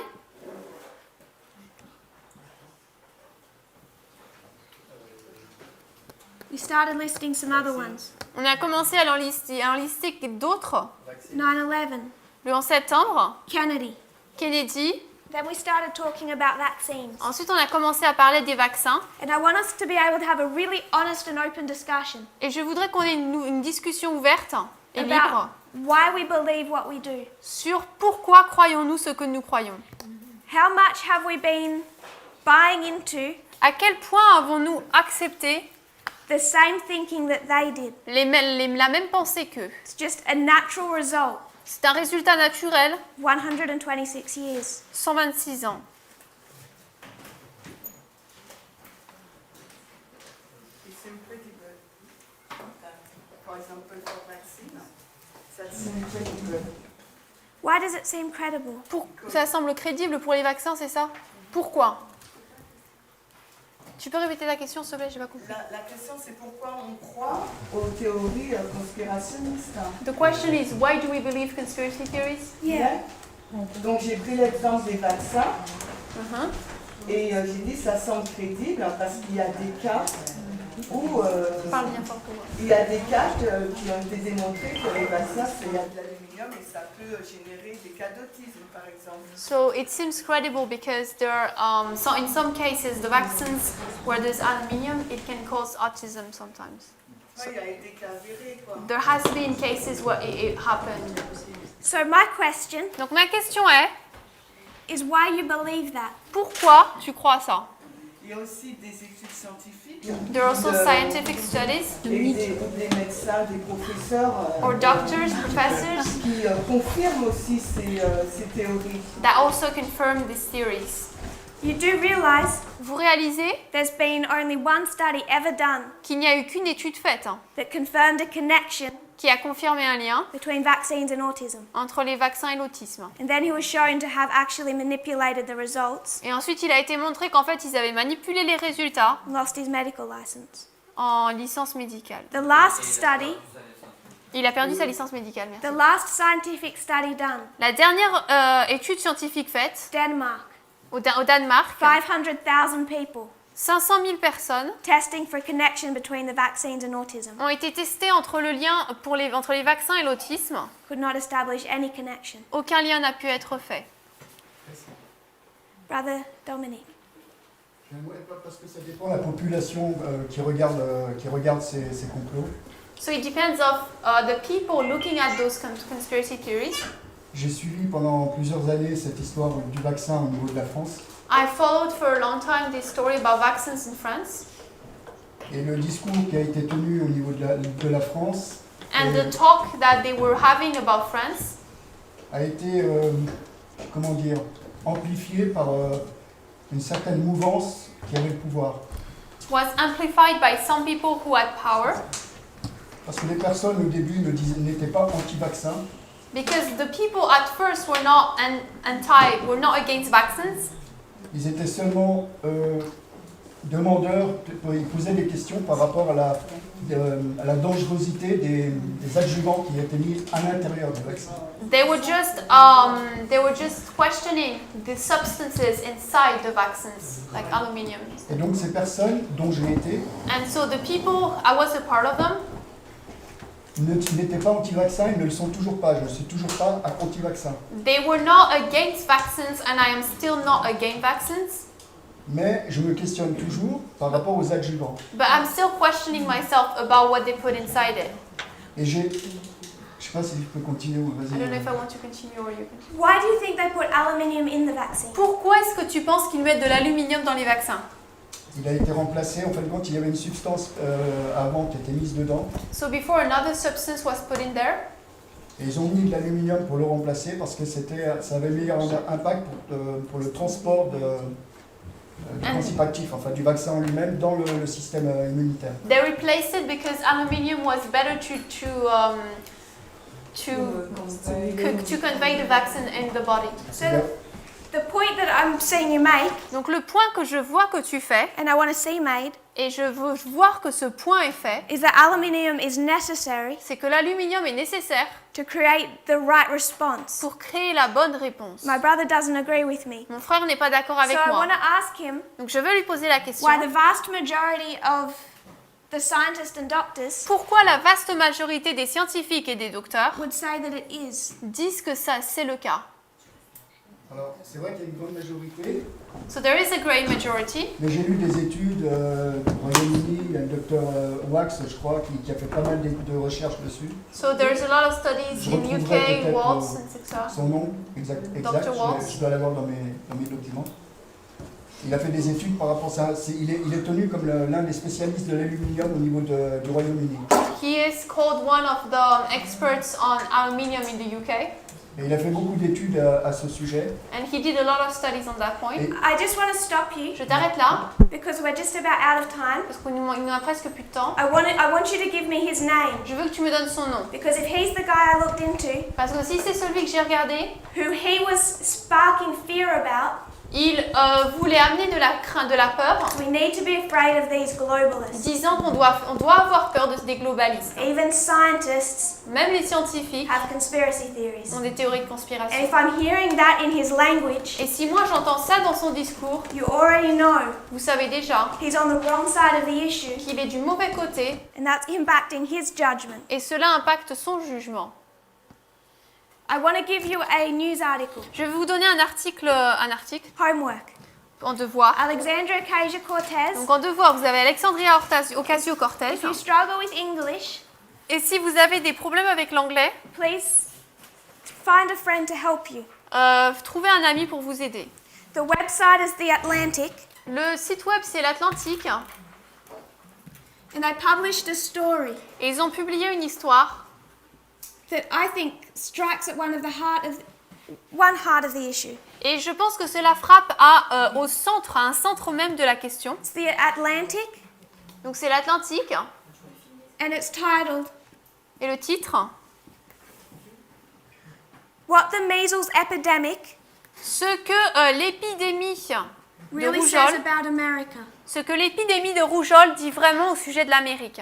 We started listing some other ones. on a commencé à en lister d'autres. 9/11. Le 11 septembre, Kennedy. Kennedy. Then we started talking about vaccines. Ensuite, on a commencé à parler des vaccins. And I want us to be able to have a really honest and open discussion Et je voudrais qu'on ait une discussion ouverte et libre about why we believe what we do. sur pourquoi croyons-nous ce que nous croyons. How much have we been buying into À quel point avons-nous accepté the same thinking that they did? la même pensée qu'eux? It's just a natural result. C'est un résultat naturel, 126 years. 126 ans. It seems pretty good. For example, for vaccine, that seems pretty good. Why does it seem credible? Ça semble crédible pour les vaccins, c'est ça? Pourquoi? Tu peux répéter la question, s'il te plaît, j'ai pas compris. La question, c'est pourquoi on croit aux théories conspirationnistes. The question is, why do we believe conspiracy theories? Yeah. Donc j'ai pris l'exemple des vaccins Uh-huh. et j'ai dit ça semble crédible parce qu'il y a des cas où Parle bien fort pour moi. il y a des cas qui ont été démontrés que les vaccins, il y a de l'aluminium et ça peut générer des cas d'autisme par exemple. So it seems credible because there are, in some cases, the vaccines where there's aluminium, it can cause autism sometimes. Ouais, il y a des cas avérés quoi. There has been cases where it happened. So my question Donc ma question est, is why you believe that? pourquoi tu crois ça? Il y a aussi des études scientifiques There are also scientific studies, et des médecins, des professeurs or doctors, professors, qui confirment aussi ces théories. that also confirm these theories. You do realize Vous réalisez there's been only one study ever done qu'il n'y a eu qu'une étude faite that confirmed a connection qui a confirmé un lien between vaccines and autism. entre les vaccins et l'autisme. And then he was shown to have actually manipulated the results Et ensuite, il a été montré qu'en fait, ils avaient manipulé les résultats and lost his medical license. en licence médicale. The last study, Il a perdu sa licence médicale, merci. the last scientific study done, La dernière étude scientifique faite Denmark, au Danemark, 500,000 people 500 000 personnes testing for a connection between the vaccines and autism ont été testées entre le lien entre les vaccins et l'autisme. could not establish any connection. Aucun lien n'a pu être fait. Brother Dominic. J'aimerais pas parce que ça dépend de la population qui regarde ces complots. So it depends of the people looking at those conspiracy theories. J'ai suivi pendant plusieurs années cette histoire du vaccin au niveau de la France. I followed for a long time this story about vaccines in France. Et le discours qui a été tenu au niveau de la France And the talk that they were having about France a été, amplifié par une certaine mouvance qui avait le pouvoir. was amplified by some people who had power. Parce que les personnes au début n'étaient pas anti-vaccins, Because the people at first were not were not against vaccines. ils étaient seulement demandeurs, ils posaient des questions par rapport à la dangerosité des adjuvants qui étaient mis à l'intérieur du vaccin. They were just questioning the substances inside the vaccines, like aluminium. Et donc ces personnes dont j'ai été And so the people, I was a part of them. n'étaient pas anti-vaccins, ils ne le sont toujours pas, je ne suis toujours pas anti-vaccin. They were not against vaccines, and I am still not against vaccines. Mais je me questionne toujours par rapport aux adjuvants. But I'm still questioning myself about what they put inside it. Et Je sais pas si je peux continuer ou I don't know vas-y. if I want to continue or you continue. Why do you think they put aluminium in the vaccine? Pourquoi est-ce que tu penses qu'ils mettent de l'aluminium dans les vaccins? Il a été remplacé, en fin de compte, il y avait une substance avant qui était mise dedans. So before another substance was put in there, Et ils ont mis de l'aluminium pour le remplacer parce que ça avait meilleur impact pour le transport du principe actif, enfin du vaccin en lui-même, dans le système immunitaire. they replaced it because aluminium was better to convey the vaccine in the body. So the point that I'm seeing you make, Donc le point que je vois que tu fais, and I want to see made, et je veux voir que ce point est fait, is that aluminium is necessary c'est que l'aluminium est nécessaire to create the right response. pour créer la bonne réponse. My brother doesn't agree with me. Mon frère n'est pas d'accord So avec I moi. want to ask him Donc je vais lui poser la question. why the vast majority of the scientists and doctors Pourquoi la vaste majorité des scientifiques et des docteurs would say that it is. disent que ça c'est le cas? Alors, c'est vrai qu'il y a une grande majorité, So there is a great majority. mais j'ai lu des études du Royaume-Uni, il y a le docteur Wax, je crois, qui a fait pas mal de recherches dessus. So there's a lot of studies Je in retrouverai UK, peut-être, Waltz, etc. Son nom exact, Dr. Waltz. je dois l'avoir dans mes documents. Il a fait des études par rapport à ça. Il est tenu comme l'un des spécialistes de l'aluminium au niveau du Royaume-Uni. He is called one of the experts on aluminium in the UK, Et il a fait beaucoup d'études à ce sujet. and he did a lot of studies on that point. Et- I just want to stop you Je t'arrête là, because we're just about out of time. parce qu'il nous a presque plus de temps. I want you to give me his name Je veux que tu me donnes son nom. because if he's the guy I looked into, Parce que si c'est celui que j'ai regardé, who he was sparking fear about, il voulait amener de la peur, we need to be afraid of these globalists. disant qu'on doit avoir peur des globalistes. Even scientists Même les scientifiques have conspiracy theories. ont des théories de And conspiration. if I'm hearing that in his language, Et si moi j'entends ça dans son discours, you already know vous savez déjà he's on the wrong side of the issue, qu'il est du mauvais côté and that's impacting his judgment. et cela impacte son jugement. I want to give you a news article, Je vais vous donner un article homework. en devoir. Alexandria Ocasio-Cortez. Donc en devoir, vous avez Alexandria Ocasio-Cortez. If you struggle with English, Et si vous avez des problèmes avec l'anglais, please find a friend to help you. trouvez un ami pour vous aider. The website is The Atlantic, Le site web c'est l'Atlantique and I published a story et ils ont publié une histoire that I think strikes at one heart of the issue. et je pense que cela frappe à un centre même de la question. It's The Atlantic, Donc c'est l'Atlantique and it's titled et le titre What the Measles Epidemic ce que l'épidémie de Really Says rougeole, About America. ce que l'épidémie de rougeole dit vraiment au sujet de l'Amérique.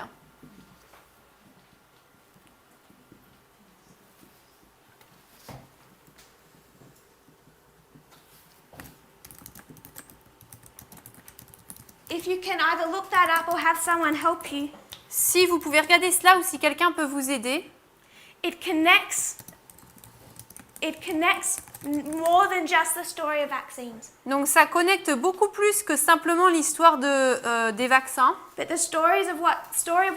If you can either look that up or have someone help you, Si vous pouvez regarder cela ou si quelqu'un peut vous aider, it connects more than just the story of vaccines. donc ça connecte beaucoup plus que simplement l'histoire des vaccins, But the story of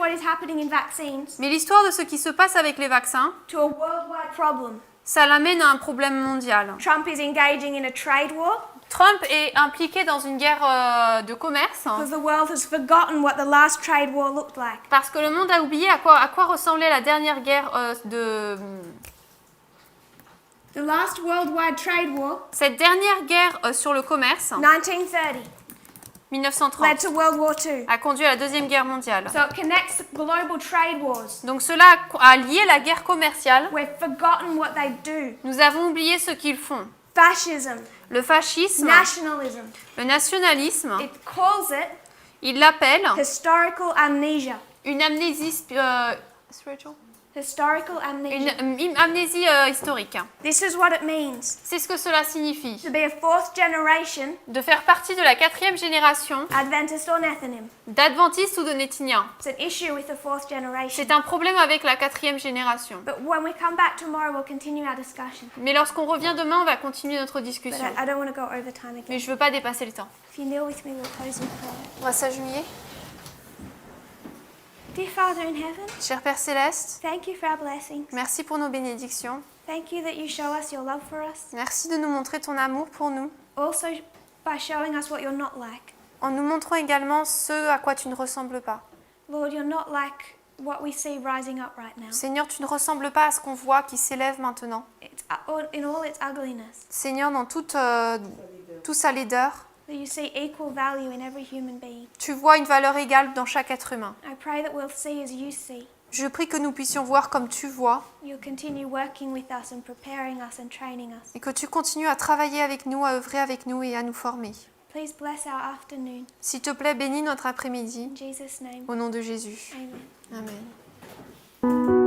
what is happening in vaccines mais l'histoire de ce qui se passe avec les vaccins, to a worldwide problem. ça l'amène à un problème mondial. Trump is engaging in a trade war Trump est impliqué dans une guerre de commerce because the world has forgotten what the last trade war looked like. parce que le monde a oublié à quoi ressemblait la dernière guerre The last worldwide trade war, cette dernière guerre sur le commerce, 1930, 1930, led to World War II. a conduit à la Deuxième Guerre mondiale. So it connects global trade wars. Donc cela a lié la guerre commerciale. We've forgotten what they do. Nous avons oublié ce qu'ils font. Fascism, Le fascisme, nationalism. le nationalisme, It calls it il l'appelle historical amnesia. une amnésie spiritual, Historical amnesia. une amnésie historique. This is what it means C'est ce que cela signifie. to be a fourth generation De faire partie de la 4e génération Adventist or Nethinim. d'adventistes ou de nétiniens. It's an issue with the fourth generation. C'est un problème avec la 4e génération. But when we come back tomorrow, we'll continue our discussion. Mais lorsqu'on revient demain, on va continuer notre But discussion. I don't want to go over time again. Mais je ne veux pas dépasser le temps. If you kneel with me, we'll close in prayer. On va s'agenouiller. Dear Father in heaven, Cher Père Céleste, thank you for our blessings. merci pour nos bénédictions. Thank you that you show us your love for us. Merci de nous montrer ton amour pour nous, Also by showing us what you're not like. en nous montrant également ce à quoi tu ne ressembles pas. Lord, you're not like what we see rising up right now. Seigneur, tu ne ressembles pas à ce qu'on voit qui s'élève maintenant. It's in all its ugliness. Seigneur, dans toute sa laideur, That you see equal value in every human being. tu vois une valeur égale dans chaque être humain. I pray that we'll see as you see. Je prie que nous puissions voir comme tu vois You'll continue working with us and preparing us and training us. et que tu continues à travailler avec nous, à œuvrer avec nous et à nous former. Please bless our afternoon. S'il te plaît, bénis notre après-midi. In Jesus' name. Au nom de Jésus. Amen. Amen.